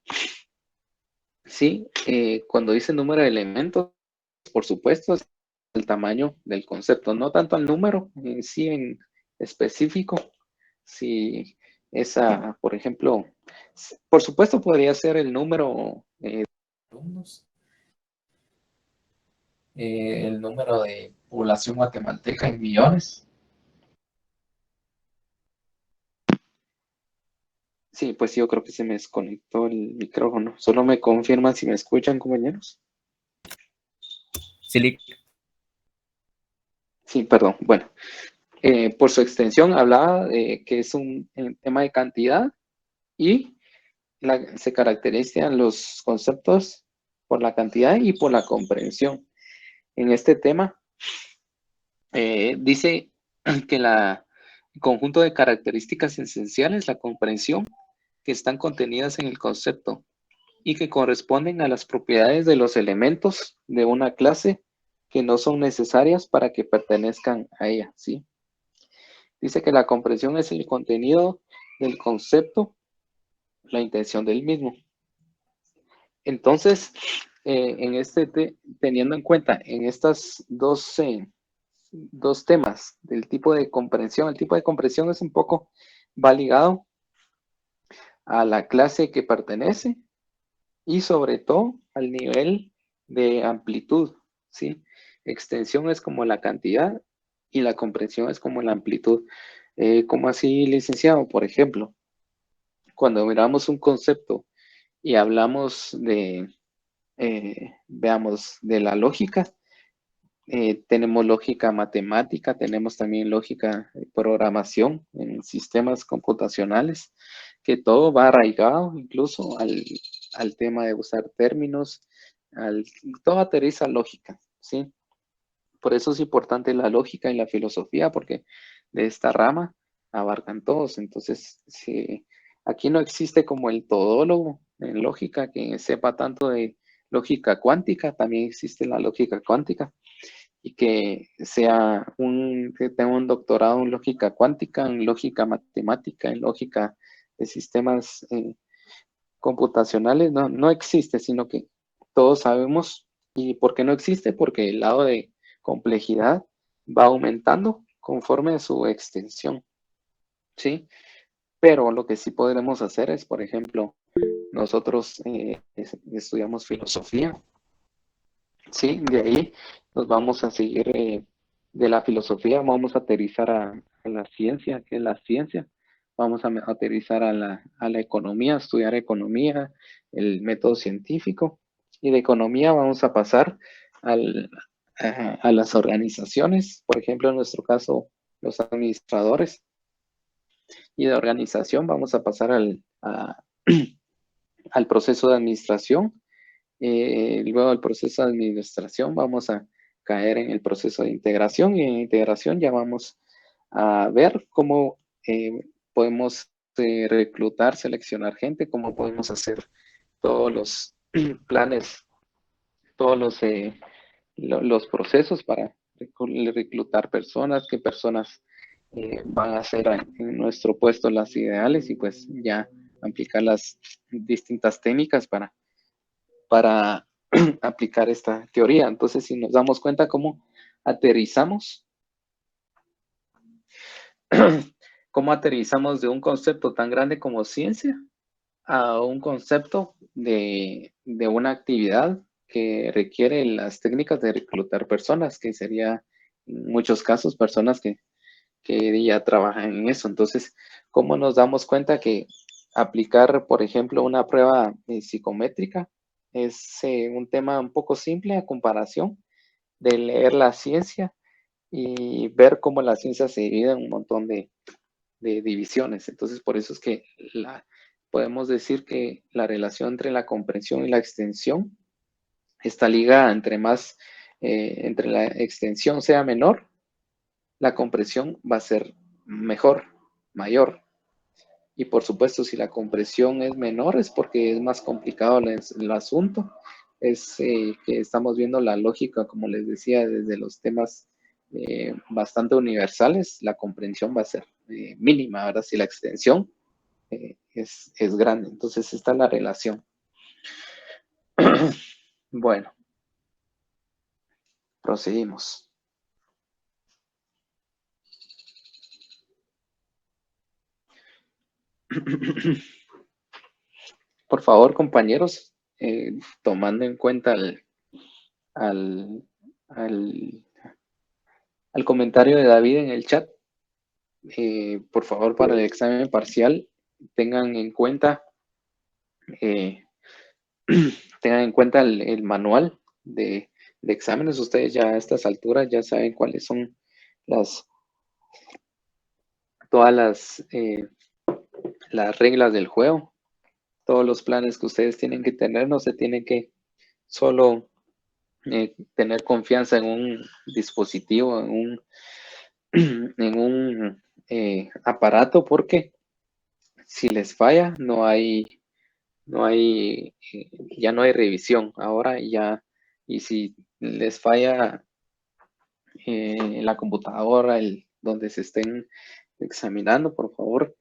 Sí, cuando dice número de elementos, por supuesto, es el tamaño del concepto, no tanto al número en sí en específico. Si esa, por ejemplo, por supuesto podría ser el número de alumnos, el número de población guatemalteca en millones. Sí, pues yo creo que se me desconectó el micrófono. Solo me confirman si me escuchan, compañeros. Sí, Sí, perdón. Bueno, por su extensión hablaba de que es un tema de cantidad y se caracterizan los conceptos por la cantidad y por la comprensión. En este tema dice que el conjunto de características esenciales, la comprensión, que están contenidas en el concepto y que corresponden a las propiedades de los elementos de una clase que no son necesarias para que pertenezcan a ella, ¿sí? Dice que la comprensión es el contenido del concepto, la intención del mismo. Entonces, teniendo en cuenta en estas dos temas del tipo de comprensión, el tipo de comprensión es un poco, va ligado a la clase que pertenece y sobre todo al nivel de amplitud, ¿sí? Extensión es como la cantidad y la comprensión es como la amplitud. ¿Cómo así, licenciado? Por ejemplo, cuando miramos un concepto y hablamos veamos, de la lógica, tenemos lógica matemática, tenemos también lógica de programación en sistemas computacionales, que todo va arraigado incluso al tema de usar términos, todo aterriza a lógica, ¿sí? Por eso es importante la lógica y la filosofía, porque de esta rama abarcan todos. Entonces, Aquí no existe como el todólogo en lógica que sepa tanto de lógica cuántica, también existe la lógica cuántica, y que que tenga un doctorado en lógica cuántica, en lógica matemática, en lógica de sistemas computacionales, no existe, sino que todos sabemos. ¿Y por qué no existe? Porque el lado de complejidad va aumentando conforme a su extensión, ¿sí? Pero lo que sí podremos hacer es, por ejemplo, nosotros estudiamos filosofía, ¿sí? De ahí nos vamos a seguir de la filosofía, vamos a aterrizar a la ciencia, que es la ciencia, vamos a aterrizar a la economía, estudiar economía, el método científico, y de economía vamos a pasar a las organizaciones, por ejemplo, en nuestro caso, los administradores, y de organización vamos a pasar al proceso de administración. Luego del proceso de administración vamos a caer en el proceso de integración, y en integración ya vamos a ver cómo podemos reclutar, seleccionar gente, cómo podemos hacer todos los planes, todos los procesos para reclutar personas, qué personas van a ser en nuestro puesto las ideales, y pues ya aplicar las distintas técnicas para aplicar esta teoría. Entonces, si nos damos cuenta cómo aterrizamos, de un concepto tan grande como ciencia a un concepto de una actividad que requiere las técnicas de reclutar personas, que sería en muchos casos personas que ya trabajan en eso. Entonces, ¿cómo nos damos cuenta que aplicar, por ejemplo, una prueba psicométrica es un tema un poco simple a comparación de leer la ciencia y ver cómo la ciencia se divide en un montón de divisiones? Entonces, por eso es que podemos decir que la relación entre la comprensión y la extensión está ligada. Entre la extensión sea menor, la comprensión va a ser mayor. Y por supuesto, si la compresión es menor, es porque es más complicado el asunto. Es que estamos viendo la lógica, como les decía, desde los temas bastante universales, la comprensión va a ser mínima. Ahora, si la extensión es grande, entonces esta es la relación. Bueno, proseguimos. Por favor, compañeros, tomando en cuenta al comentario de David en el chat, por favor, para el examen parcial, tengan en cuenta el manual de exámenes. Ustedes ya a estas alturas ya saben cuáles son todas las reglas del juego, todos los planes que ustedes tienen que tener. No se tienen que solo tener confianza en un dispositivo, en un aparato, porque si les falla, ya no hay revisión. Ahora ya, y si les falla la computadora, donde se estén examinando, por favor,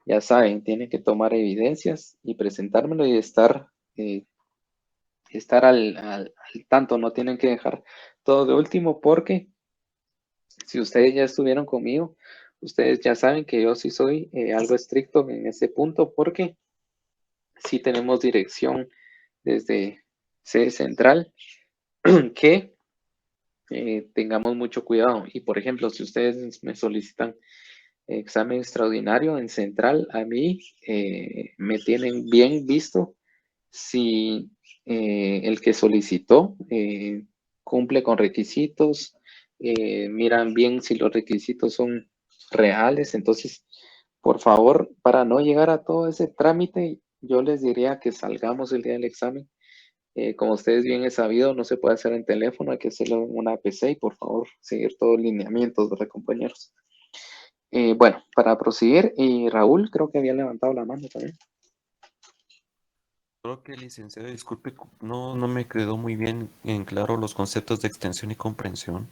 ya saben, tienen que tomar evidencias y presentármelo y estar al tanto. No tienen que dejar todo de último, porque si ustedes ya estuvieron conmigo, ustedes ya saben que yo sí soy algo estricto en ese punto, porque sí tenemos dirección desde sede central que tengamos mucho cuidado. Y por ejemplo, si ustedes me solicitan examen extraordinario en central, a mí me tienen bien visto si el que solicitó cumple con requisitos, miran bien si los requisitos son reales. Entonces, por favor, para no llegar a todo ese trámite, yo les diría que salgamos el día del examen. Como ustedes bien he sabido, no se puede hacer en teléfono, hay que hacerlo en una PC, y por favor, seguir todos los lineamientos, ¿verdad, compañeros? Bueno, para proseguir, Raúl creo que había levantado la mano también. Creo que, licenciado, disculpe, no me quedó muy bien en claro los conceptos de extensión y comprensión.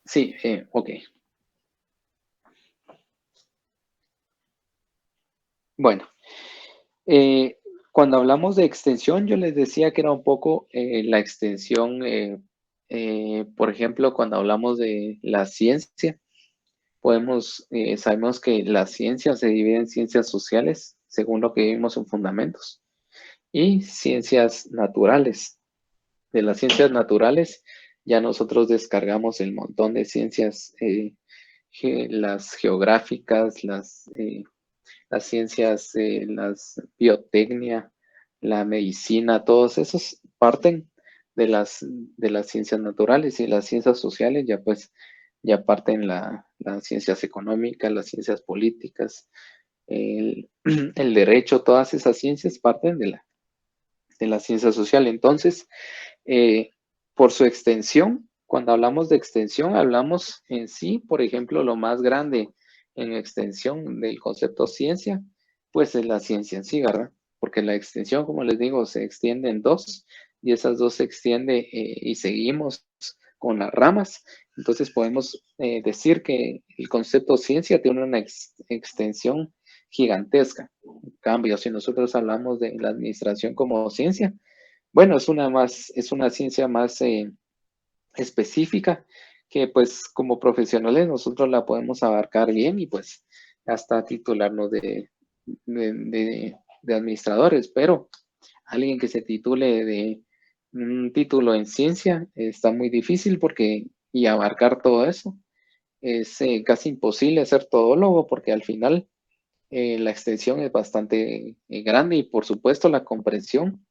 Sí, ok. Bueno, cuando hablamos de extensión, yo les decía que era un poco la extensión, por ejemplo, cuando hablamos de la ciencia, sabemos que la ciencia se divide en ciencias sociales, según lo que vimos en fundamentos, y ciencias naturales. De las ciencias naturales, ya nosotros descargamos el montón de ciencias, las geográficas, las ciencias, las biotecnia, la medicina, todos esos parten de las ciencias naturales, y las ciencias sociales ya pues ya parten las ciencias económicas, las ciencias políticas, el, el derecho, todas esas ciencias parten de la ciencia social. Entonces, por su extensión, cuando hablamos de extensión, hablamos en sí, por ejemplo, lo más grande en extensión del concepto ciencia, pues es la ciencia en sí, ¿verdad? Porque la extensión, como les digo, se extiende en dos, y esas dos se extiende y seguimos con las ramas. Entonces podemos decir que el concepto ciencia tiene una extensión gigantesca. En cambio, si nosotros hablamos de la administración como ciencia, bueno, es una ciencia más específica, que pues como profesionales nosotros la podemos abarcar bien, y pues hasta titularnos de administradores, pero alguien que se titule de un título en ciencia está muy difícil, y abarcar todo eso es casi imposible ser todólogo, porque al final la extensión es bastante grande, y por supuesto la comprensión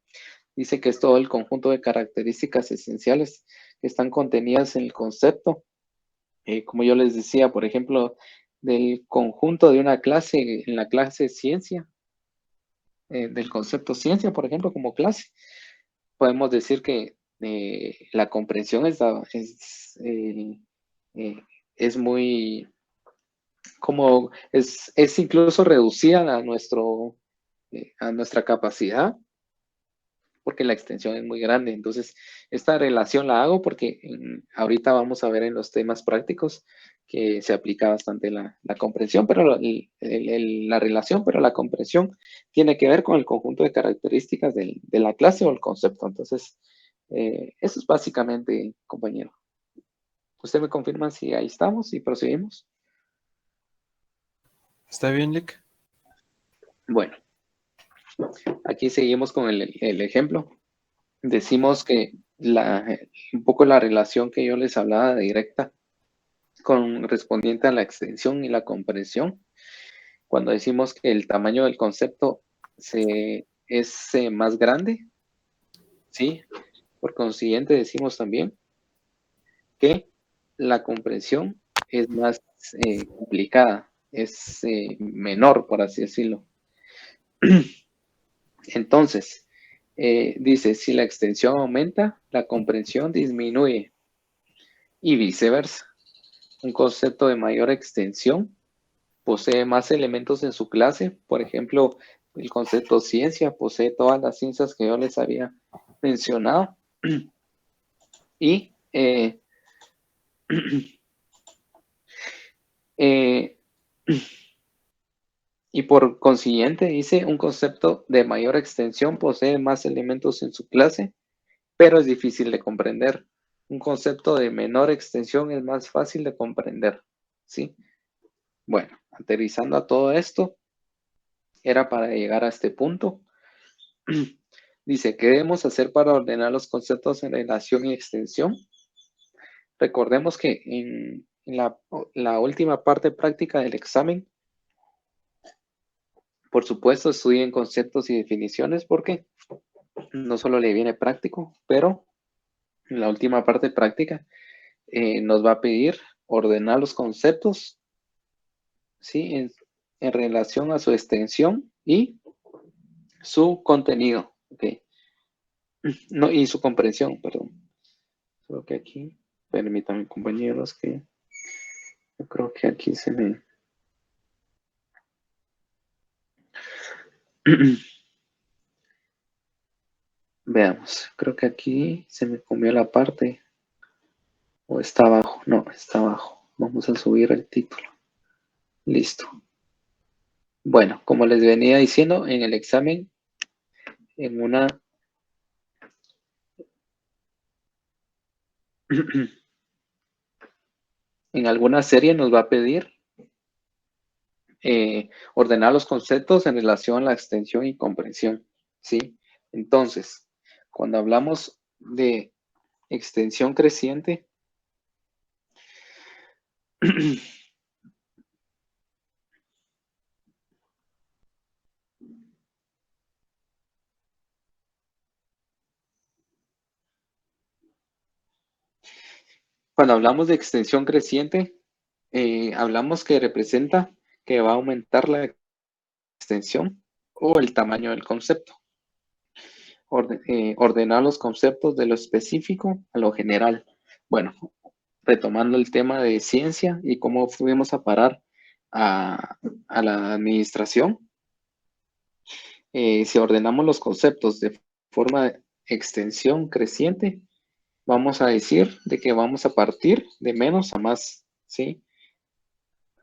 dice que es todo el conjunto de características esenciales que están contenidas en el concepto. Como yo les decía, por ejemplo, del conjunto de una clase, en la clase ciencia, del concepto ciencia, por ejemplo, como clase, podemos decir que la comprensión es muy, como, es incluso reducida a nuestra capacidad, porque la extensión es muy grande. Entonces, esta relación la hago porque ahorita vamos a ver en los temas prácticos que se aplica bastante la comprensión, pero la relación, pero la comprensión tiene que ver con el conjunto de características de la clase o el concepto. Entonces, eso es básicamente, compañero. ¿Usted me confirma si ahí estamos y proseguimos? ¿Está bien, Lick? Bueno, aquí seguimos con el ejemplo. Decimos que un poco la relación que yo les hablaba de directa correspondiente a la extensión y la comprensión, cuando decimos que el tamaño del concepto es más grande, ¿sí? Por consiguiente, decimos también que la comprensión es más complicada, es menor, por así decirlo. Entonces, dice, si la extensión aumenta, la comprensión disminuye, y viceversa. Un concepto de mayor extensión posee más elementos en su clase. Por ejemplo, el concepto ciencia posee todas las ciencias que yo les había mencionado. Y y por consiguiente, dice, un concepto de mayor extensión posee más elementos en su clase, pero es difícil de comprender. Un concepto de menor extensión es más fácil de comprender, ¿sí? Bueno, aterrizando a todo esto, era para llegar a este punto. Dice, ¿qué debemos hacer para ordenar los conceptos en relación y extensión? Recordemos que en la última parte práctica del examen, por supuesto, estudien conceptos y definiciones, porque no solo le viene práctico, pero en la última parte práctica nos va a pedir ordenar los conceptos, ¿sí? En relación a su extensión y su contenido, ¿ok? No, y su comprensión, perdón. Creo que aquí, permítanme, compañeros, que Yo creo que aquí se me... Veamos, creo que aquí se me comió la parte. ¿O está abajo? No, está abajo. Vamos a subir el título. Listo. Bueno, como les venía diciendo, en el examen, en una... en alguna serie nos va a pedir ordenar los conceptos en relación a la extensión y comprensión, ¿sí? Entonces, cuando hablamos de extensión creciente, cuando hablamos de extensión creciente, hablamos que representa que va a aumentar la extensión o el tamaño del concepto. Ordenar los conceptos de lo específico a lo general. Bueno, retomando el tema de ciencia y cómo fuimos a parar a la administración. Si ordenamos los conceptos de forma de extensión creciente, vamos a decir de que vamos a partir de menos a más, ¿sí?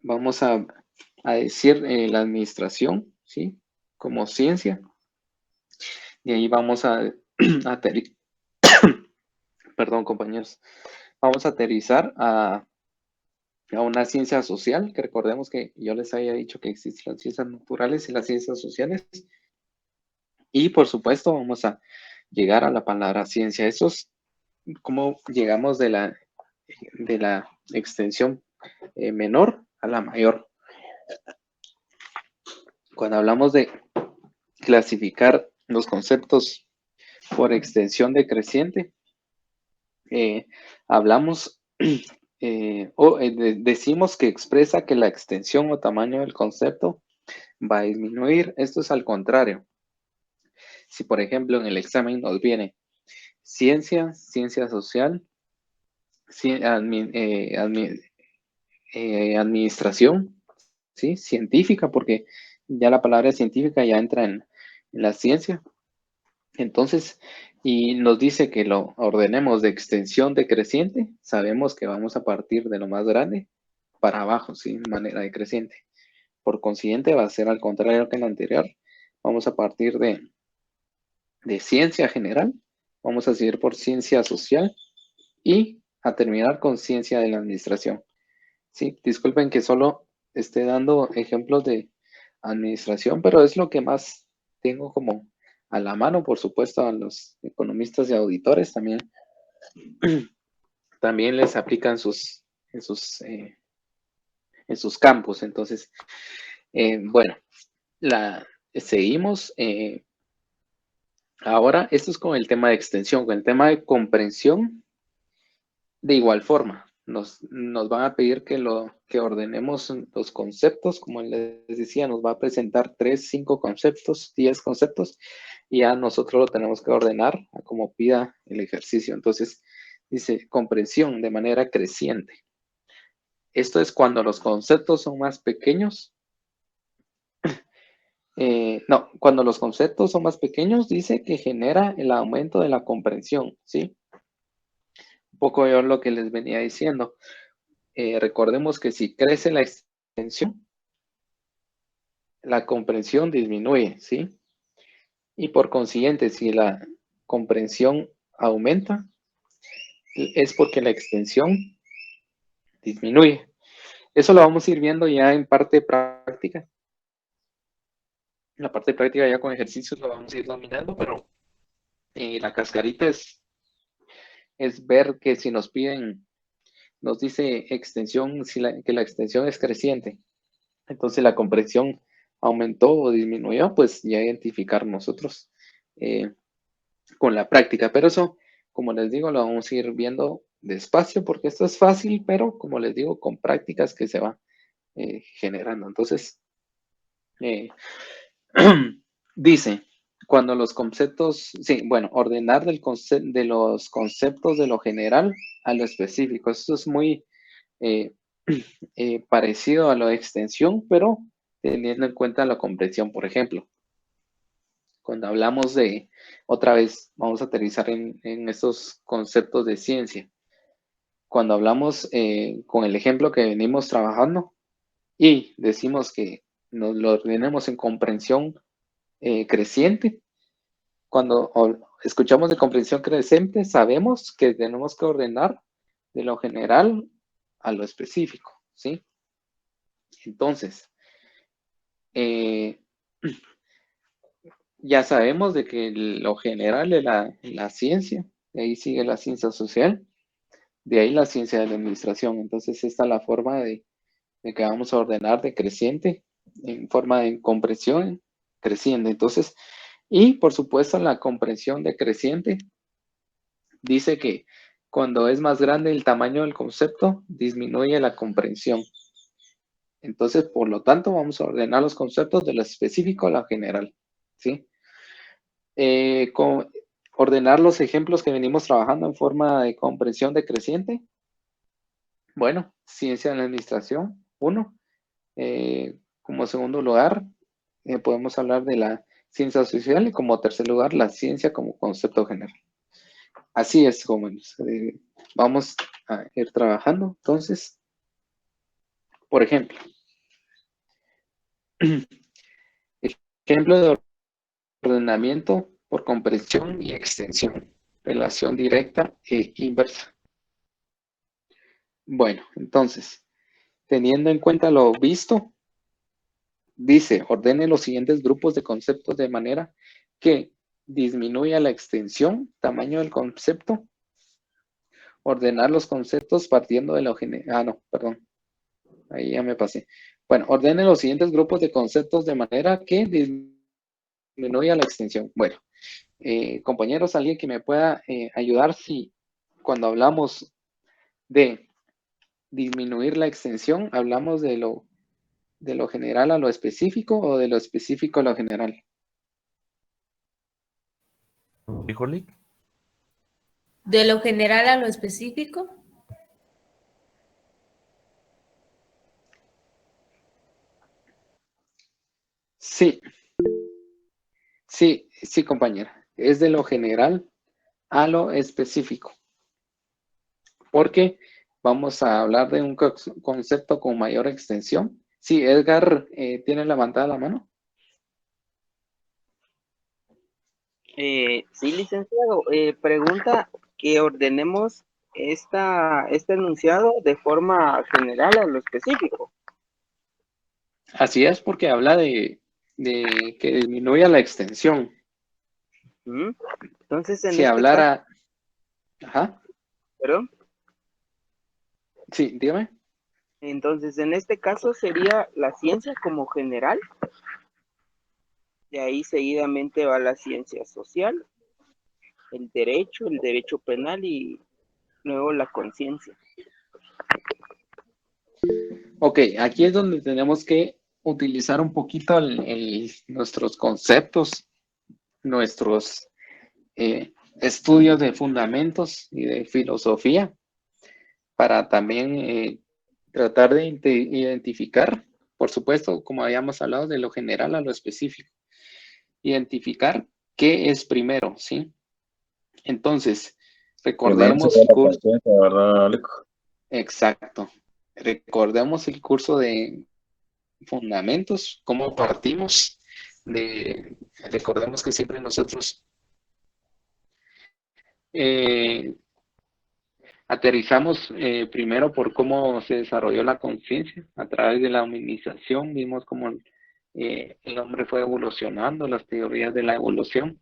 Vamos a decir la administración, ¿sí? Como ciencia. Y ahí vamos a perdón, compañeros. Vamos a aterrizar a una ciencia social, que recordemos que yo les había dicho que existen las ciencias naturales y las ciencias sociales. Y por supuesto vamos a llegar a la palabra ciencia. Eso es cómo llegamos de la extensión menor a la mayor. Cuando hablamos de clasificar los conceptos por extensión decreciente, hablamos decimos que expresa que la extensión o tamaño del concepto va a disminuir. Esto es al contrario. Si, por ejemplo, en el examen nos viene ciencia social, administración, ¿sí? Científica, porque ya la palabra científica ya entra en la ciencia. Entonces, y nos dice que lo ordenemos de extensión decreciente, sabemos que vamos a partir de lo más grande para abajo, ¿sí? De manera decreciente. Por consiguiente, va a ser al contrario que en la anterior. Vamos a partir de ciencia general, vamos a seguir por ciencia social y a terminar con ciencia de la administración. Sí, disculpen que solo esté dando ejemplos de administración, pero es lo que más tengo como a la mano, por supuesto, a los economistas y auditores también les aplican en sus campos. Entonces, bueno, seguimos. Ahora, esto es con el tema de extensión. Con el tema de comprensión, de igual forma, nos van a pedir que ordenemos los conceptos. Como les decía, nos va a presentar 3, 5 conceptos, 10 conceptos, y ya nosotros lo tenemos que ordenar a como pida el ejercicio. Entonces, dice comprensión de manera creciente. Esto es cuando los conceptos son más pequeños. Cuando los conceptos son más pequeños, dice que genera el aumento de la comprensión, ¿sí? Un poco yo lo que les venía diciendo. Recordemos que si crece la extensión, la comprensión disminuye, ¿sí? Y por consiguiente, si la comprensión aumenta, es porque la extensión disminuye. Eso lo vamos a ir viendo ya en parte práctica. La parte práctica ya con ejercicios lo vamos a ir dominando, pero la cascarita es ver que si nos piden, nos dice extensión, que la extensión es creciente, entonces la comprensión aumentó o disminuyó, pues ya identificar nosotros con la práctica. Pero eso, como les digo, lo vamos a ir viendo despacio, porque esto es fácil, pero como les digo, con prácticas que se va generando. Entonces, dice, cuando los conceptos, ordenar de los conceptos de lo general a lo específico. Esto es muy parecido a lo de extensión, pero teniendo en cuenta la comprensión. Por ejemplo, cuando hablamos de, otra vez, vamos a aterrizar en estos conceptos de ciencia. Cuando hablamos con el ejemplo que venimos trabajando y decimos que nos lo ordenemos en comprensión creciente, cuando escuchamos de comprensión creciente, sabemos que tenemos que ordenar de lo general a lo específico, ¿sí? Entonces, ya sabemos de que lo general es la ciencia, de ahí sigue la ciencia social, de ahí la ciencia de la administración. Entonces, esta es la forma de que vamos a ordenar de creciente en forma de comprensión creciente. Entonces, y por supuesto, la comprensión decreciente dice que cuando es más grande el tamaño del concepto, disminuye la comprensión. Entonces, por lo tanto, vamos a ordenar los conceptos de lo específico a lo general, ¿sí? Ordenar los ejemplos que venimos trabajando en forma de comprensión decreciente. Bueno, ciencia de la administración, 1. Como segundo lugar, podemos hablar de la ciencia social y como tercer lugar, la ciencia como concepto general. Así es como vamos a ir trabajando. Entonces, por ejemplo, ejemplo de ordenamiento por comprensión y extensión, relación directa e inversa. Bueno, entonces, teniendo en cuenta lo visto, dice, ordene los siguientes grupos de conceptos de manera que disminuya la extensión, tamaño del concepto, ordenar los conceptos partiendo de lo general. No, perdón, ahí ya me pasé. Bueno, ordene los siguientes grupos de conceptos de manera que disminuya la extensión. Bueno, compañeros, alguien que me pueda ayudar si cuando hablamos de disminuir la extensión, hablamos de lo general a lo específico o de lo específico a lo general. Híjole. ¿De lo general a lo específico? Sí. Sí, compañera. Es de lo general a lo específico. Porque vamos a hablar de un concepto con mayor extensión. Sí, Edgar, ¿tiene levantada la mano? Sí, licenciado. Pregunta que ordenemos este enunciado de forma general a lo específico. Así es, porque habla de que disminuya la extensión. Entonces, en si este hablara... caso... Ajá. ¿Perdón? Sí, dígame. Entonces, en este caso sería la ciencia como general. De ahí seguidamente va la ciencia social, el derecho penal y luego la conciencia. Ok, aquí es donde tenemos que utilizar un poquito nuestros conceptos, nuestros estudios de fundamentos y de filosofía para también tratar de identificar, por supuesto, como habíamos hablado, de lo general a lo específico. Identificar qué es primero, ¿sí? Entonces, recordemos el curso. ¿Verdad, Aleco? Exacto. Recordemos el curso de fundamentos, cómo partimos recordemos que siempre nosotros aterrizamos primero por cómo se desarrolló la conciencia a través de la humanización, vimos cómo el hombre fue evolucionando, las teorías de la evolución,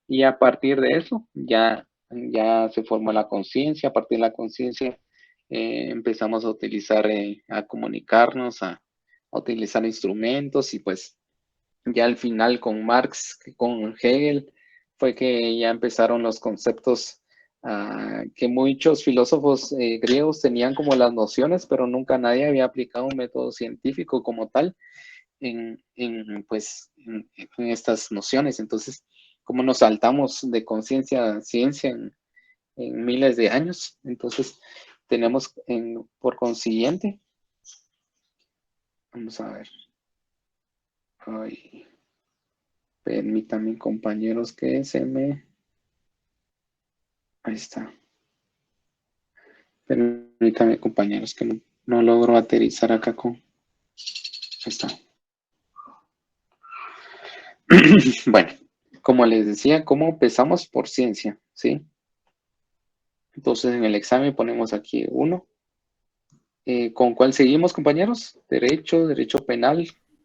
y a partir de eso ya se formó la conciencia. A partir de la conciencia empezamos a utilizar, a comunicarnos, a utilizar instrumentos, y pues ya al final con Marx, con Hegel, fue que ya empezaron los conceptos que muchos filósofos griegos tenían como las nociones, pero nunca nadie había aplicado un método científico como tal en estas nociones. Entonces, como nos saltamos de conciencia a ciencia en miles de años, entonces tenemos por consiguiente Vamos a ver. Ay, permítanme, compañeros, que se me... Ahí está. Permítanme, compañeros, que no logro aterrizar acá con... Ahí está. Bueno, como les decía, ¿cómo empezamos? Por ciencia, ¿sí? Entonces, en el examen ponemos aquí 1. ¿Con cuál seguimos, compañeros? Derecho, derecho penal,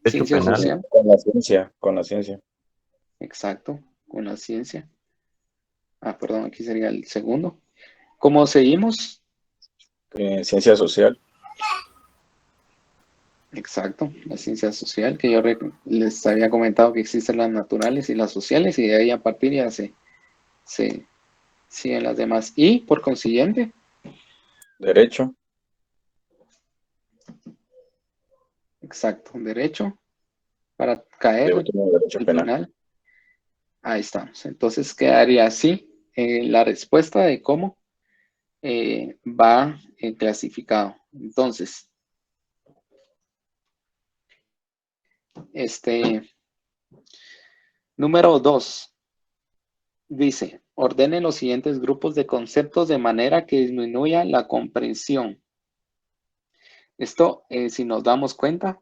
Derecho ciencia penal. social. Con la ciencia. Exacto, con la ciencia. Ah, perdón, aquí sería el segundo. ¿Cómo seguimos? Ciencia social. Exacto, la ciencia social, que yo les había comentado que existen las naturales y las sociales, y de ahí a partir ya se siguen las demás. Y, por consiguiente, Derecho. exacto, derecho, para caer De último, derecho al penal. final. Ahí estamos. Entonces quedaría así la respuesta de cómo va clasificado. Entonces, número 2 dice, ordene los siguientes grupos de conceptos de manera que disminuya la comprensión. Esto, si nos damos cuenta,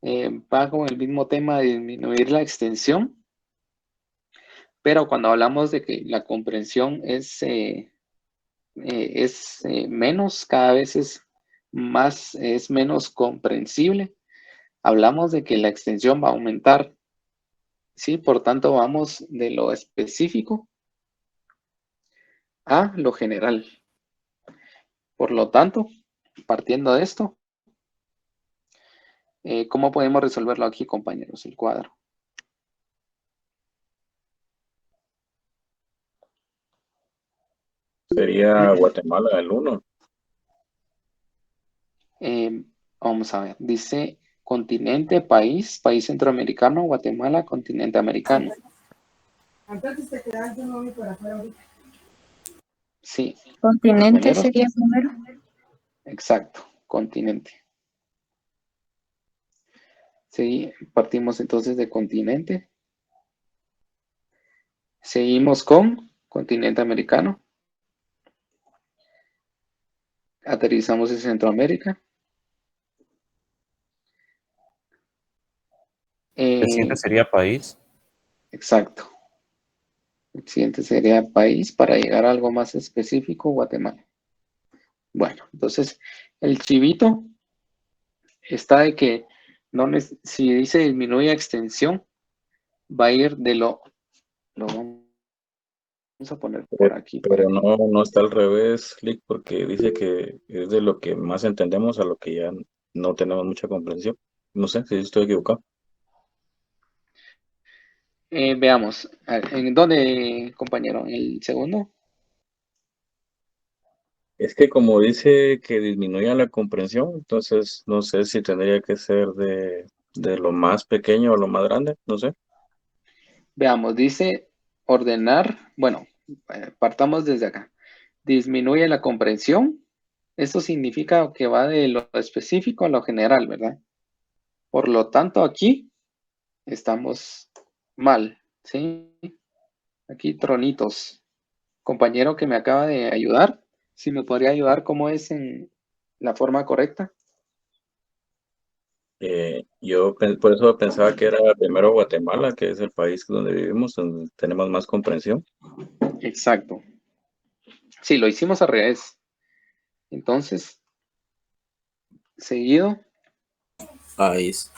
va con el mismo tema de disminuir la extensión, pero cuando hablamos de que la comprensión es menos, cada vez es menos comprensible, hablamos de que la extensión va a aumentar, ¿sí? Por tanto, vamos de lo específico a lo general. Por lo tanto, partiendo de esto, ¿cómo podemos resolverlo aquí, compañeros? El cuadro. Sería Guatemala el 1. Vamos a ver, dice continente, país, país centroamericano, Guatemala, continente americano. Sí. Continente sería primero. Exacto, continente. Sí, partimos entonces de continente. Seguimos con continente americano. Aterrizamos en Centroamérica. El siguiente sería país. Exacto. El siguiente sería país para llegar a algo más específico, Guatemala. Bueno, entonces el chivito está de que si dice disminuye extensión, va a ir de lo vamos a poner por aquí. Pero no está al revés, Lick, porque dice que es de lo que más entendemos a lo que ya no tenemos mucha comprensión. No sé si estoy equivocado. Veamos, ¿en dónde, compañero? ¿En el segundo? Es que como dice que disminuya la comprensión, entonces no sé si tendría que ser de lo más pequeño a lo más grande, no sé. Veamos, dice ordenar, bueno, partamos desde acá. Disminuye la comprensión. Esto significa que va de lo específico a lo general, ¿verdad? Por lo tanto, aquí estamos mal, ¿sí? Aquí tronitos. Compañero que me acaba de ayudar, si me podría ayudar, ¿cómo es en la forma correcta? Yo por eso pensaba que era primero Guatemala, que es el país donde vivimos, donde tenemos más comprensión. Exacto. Sí, lo hicimos al revés. Entonces, seguido. País.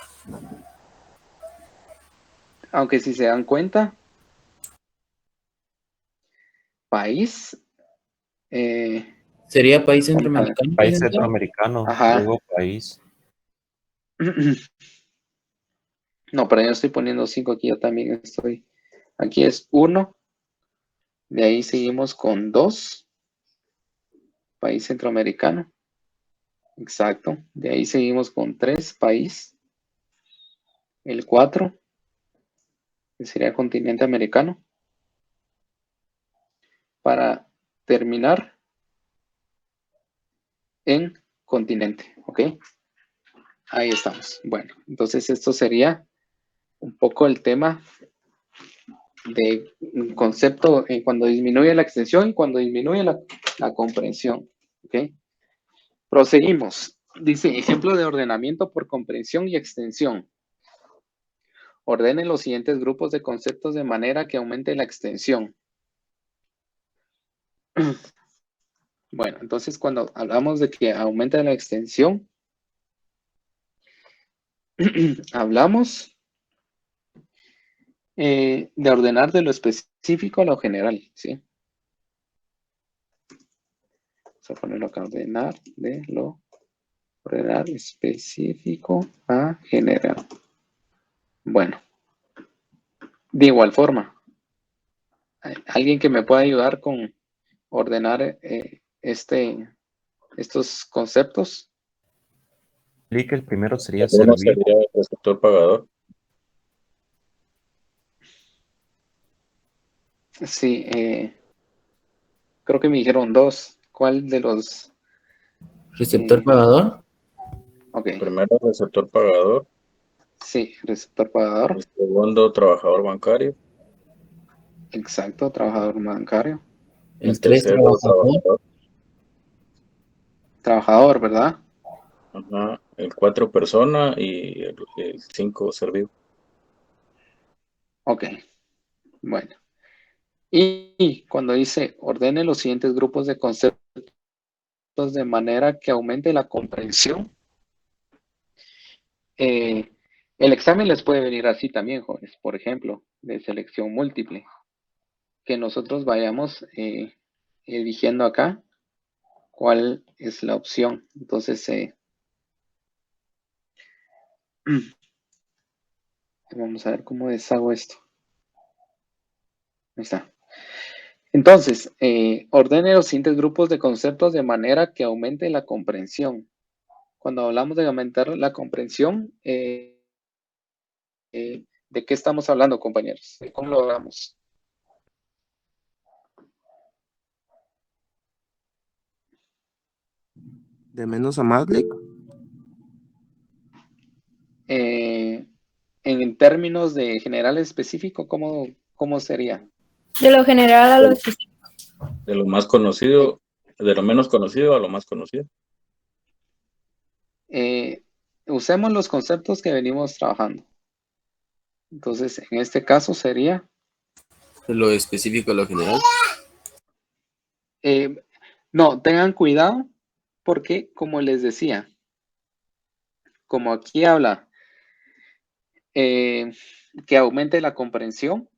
Aunque si se dan cuenta, país. Sería país centroamericano. País centroamericano, Ajá. luego país. No, pero yo estoy poniendo 5 aquí, yo también estoy. Aquí es 1. De ahí seguimos con 2. País centroamericano. Exacto. De ahí seguimos con 3. País. El 4. Que sería continente americano. Para terminar en continente. ¿Ok? Ahí estamos. Bueno, entonces esto sería un poco el tema de un concepto cuando disminuye la extensión y cuando disminuye la comprensión. ¿Ok? Proseguimos. Dice, ejemplo de ordenamiento por comprensión y extensión. Ordene los siguientes grupos de conceptos de manera que aumente la extensión. Bueno, entonces cuando hablamos de que aumenta la extensión, hablamos de ordenar de lo específico a lo general, ¿sí? Vamos a ponerlo acá, ordenar específico a general. Bueno, de igual forma, ¿alguien que me pueda ayudar con ordenar estos conceptos? Leí que el primero sería El uno servir. sería el receptor pagador. Sí, creo que me dijeron dos. ¿Cuál de los? ¿Receptor pagador? Ok. Primero, receptor pagador. Sí, receptor pagador. El segundo, trabajador bancario. Exacto, trabajador bancario. El 3, trabajador. Trabajador, ¿verdad? Ajá. El 4, persona. Y el 5, servido. Ok. Bueno. Y cuando dice ordene los siguientes grupos de conceptos de manera que aumente la comprensión, el examen les puede venir así también, jóvenes. Por ejemplo, de selección múltiple. Que nosotros vayamos eligiendo acá cuál es la opción. Entonces, vamos a ver cómo deshago esto. Ahí está. Entonces, ordene los siguientes grupos de conceptos de manera que aumente la comprensión. Cuando hablamos de aumentar la comprensión, ¿de qué estamos hablando, compañeros? ¿De cómo lo hagamos? ¿De menos a más, Lick? En términos de general específico, ¿cómo sería? De lo general a lo específico. De lo más conocido, de lo menos conocido a lo más conocido. Usemos los conceptos que venimos trabajando. Entonces, en este caso sería... De lo específico a lo general. No, tengan cuidado porque, como les decía, como aquí habla que aumente la comprensión,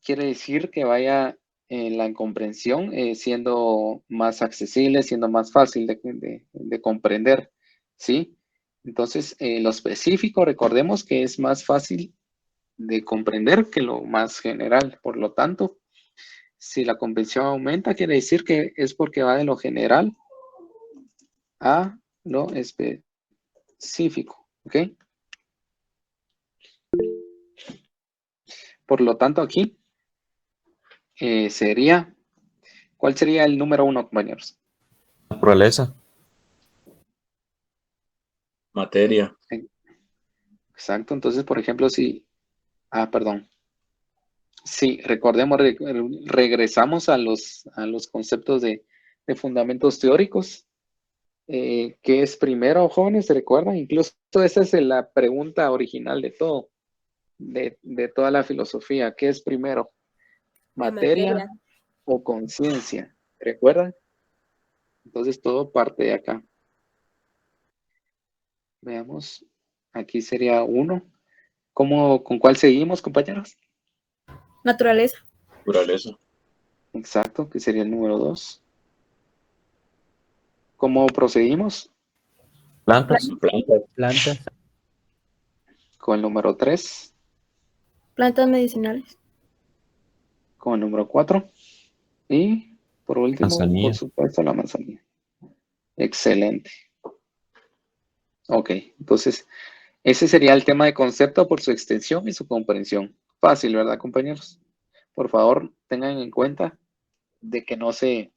quiere decir que vaya la comprensión siendo más accesible, siendo más fácil de comprender, ¿sí? Entonces, lo específico, recordemos que es más fácil de comprender que lo más general. Por lo tanto, si la comprensión aumenta, quiere decir que es porque va de lo general a lo específico, ¿ok? Por lo tanto, aquí sería, ¿cuál sería el número 1, compañeros? Naturaleza. Materia. Exacto, entonces, por ejemplo, si, perdón. Sí, recordemos, regresamos a los conceptos de fundamentos teóricos. ¿Qué es primero, jóvenes? ¿Se recuerdan? Incluso esa es la pregunta original de todo, de toda la filosofía. ¿Qué es primero? ¿Materia o conciencia? ¿Recuerdan? Entonces todo parte de acá. Veamos. Aquí sería 1. ¿Con cuál seguimos, compañeros? Naturaleza. Naturaleza. Exacto, que sería el número 2. ¿Cómo procedimos? Plantas. Plantas. Con el número 3. Plantas medicinales. Con el número 4. Y por último, Manzanilla. por supuesto, la manzanilla. Excelente. Ok, entonces, ese sería el tema de concepto por su extensión y su comprensión. Fácil, ¿verdad, compañeros? Por favor, tengan en cuenta de que no se...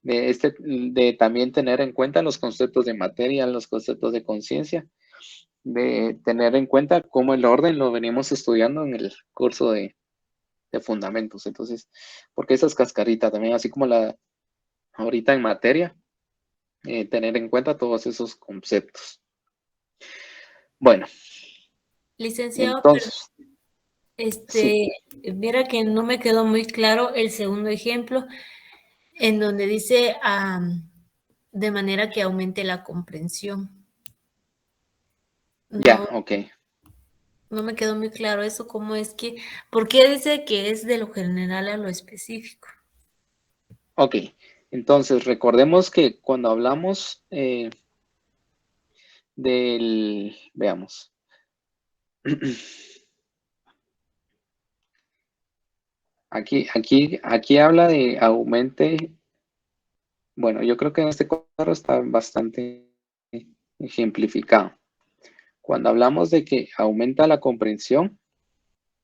de también tener en cuenta los conceptos de materia, los conceptos de conciencia, de tener en cuenta cómo el orden lo venimos estudiando en el curso de fundamentos. Entonces, porque esa es cascarita también, así como la ahorita en materia, tener en cuenta todos esos conceptos. Bueno. Licenciado, Entonces, sí. Mira que no me quedó muy claro el segundo ejemplo, en donde dice de manera que aumente la comprensión. Ya, ok. No me quedó muy claro eso, cómo es que, ¿por qué dice que es de lo general a lo específico? Ok, entonces recordemos que cuando hablamos veamos. Aquí habla de aumente. Bueno, yo creo que en este cuadro está bastante ejemplificado. Cuando hablamos de que aumenta la comprensión,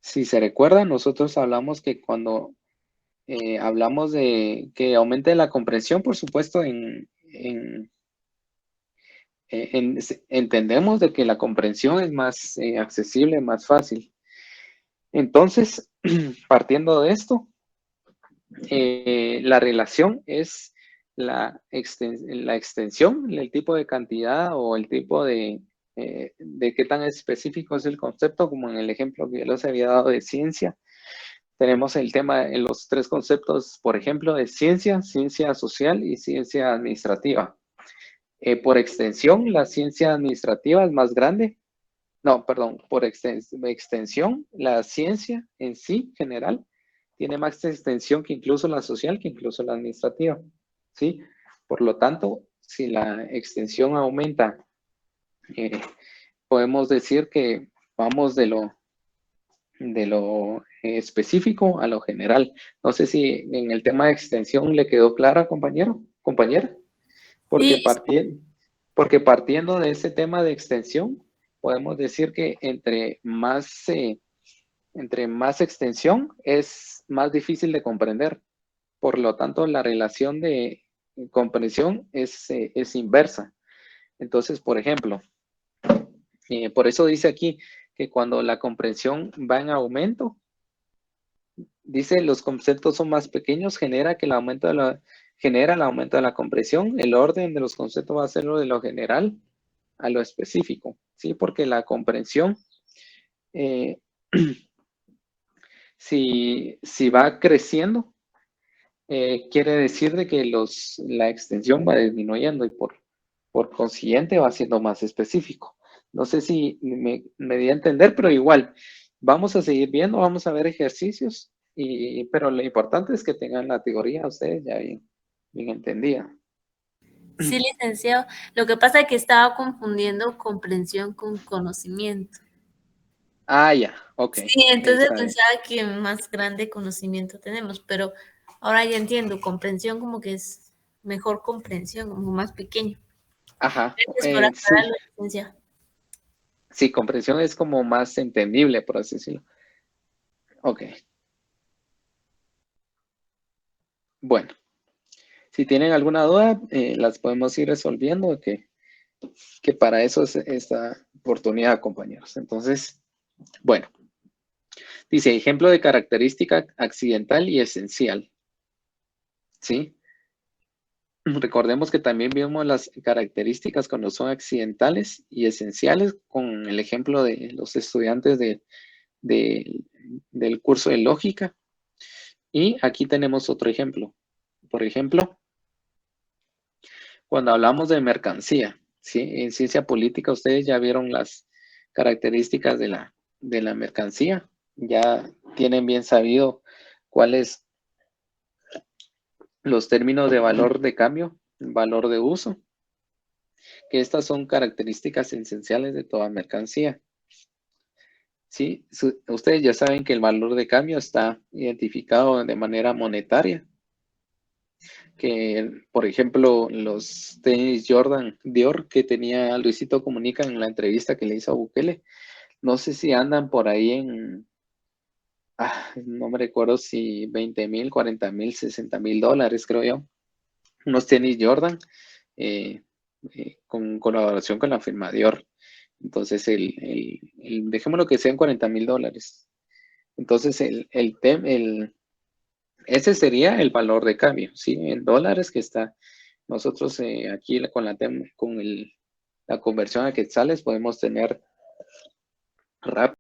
si se recuerda, nosotros hablamos que cuando hablamos de que aumente la comprensión, por supuesto, entendemos de que la comprensión es más accesible, más fácil. Entonces, partiendo de esto, la relación es la extensión, el tipo de cantidad o el tipo de qué tan específico es el concepto, como en el ejemplo que yo les había dado de ciencia. Tenemos el tema en los tres conceptos, por ejemplo, de ciencia, ciencia social y ciencia administrativa. Por extensión, la ciencia administrativa es más grande. No, perdón, por extensión, la ciencia en sí, general, tiene más extensión que incluso la social, que incluso la administrativa, ¿sí? Por lo tanto, si la extensión aumenta, podemos decir que vamos de lo específico a lo general. No sé si en el tema de extensión le quedó clara, compañera, porque partiendo de ese tema de extensión, podemos decir que entre más extensión es más difícil de comprender. Por lo tanto, la relación de comprensión es inversa. Entonces, por ejemplo, por eso dice aquí que cuando la comprensión va en aumento, dice los conceptos son más pequeños, genera el aumento de la comprensión. El orden de los conceptos va a ser lo de lo general a lo específico, ¿sí? Porque la comprensión, si va creciendo, quiere decir de que la extensión va disminuyendo y por consiguiente va siendo más específico. No sé si me di a entender, pero igual, vamos a seguir viendo, vamos a ver ejercicios, pero lo importante es que tengan la teoría ustedes ya bien entendida. Sí, licenciado. Lo que pasa es que estaba confundiendo comprensión con conocimiento. Ah, ya, ok. Sí, entonces pensaba que más grande conocimiento tenemos, pero ahora ya entiendo, comprensión como que es mejor comprensión, como más pequeño. Ajá. Gracias por aclararlo, licenciado. Sí, comprensión es como más entendible, por así decirlo. Ok. Bueno, si tienen alguna duda, las podemos ir resolviendo, que para eso es esta oportunidad, compañeros. Entonces, bueno, dice ejemplo de característica accidental y esencial. ¿Sí? Recordemos que también vimos las características cuando son accidentales y esenciales con el ejemplo de los estudiantes del curso de lógica. Y aquí tenemos otro ejemplo. Por ejemplo, cuando hablamos de mercancía, ¿sí? En ciencia política ustedes ya vieron las características de la mercancía. Ya tienen bien sabido cuáles los términos de valor de cambio, valor de uso, que estas son características esenciales de toda mercancía. ¿Sí? Ustedes ya saben que el valor de cambio está identificado de manera monetaria. Que, por ejemplo, los tenis Jordan Dior que tenía Luisito Comunica en la entrevista que le hizo a Bukele, no sé si andan por ahí no me recuerdo si 20,000, 40,000, 60,000 dólares, creo yo. Unos tenis Jordan con colaboración con la firma Dior. Entonces, dejémoslo que sean $40,000. Entonces, ese sería el valor de cambio, ¿sí? En dólares que está. Nosotros aquí con la conversión a quetzales podemos tener rápido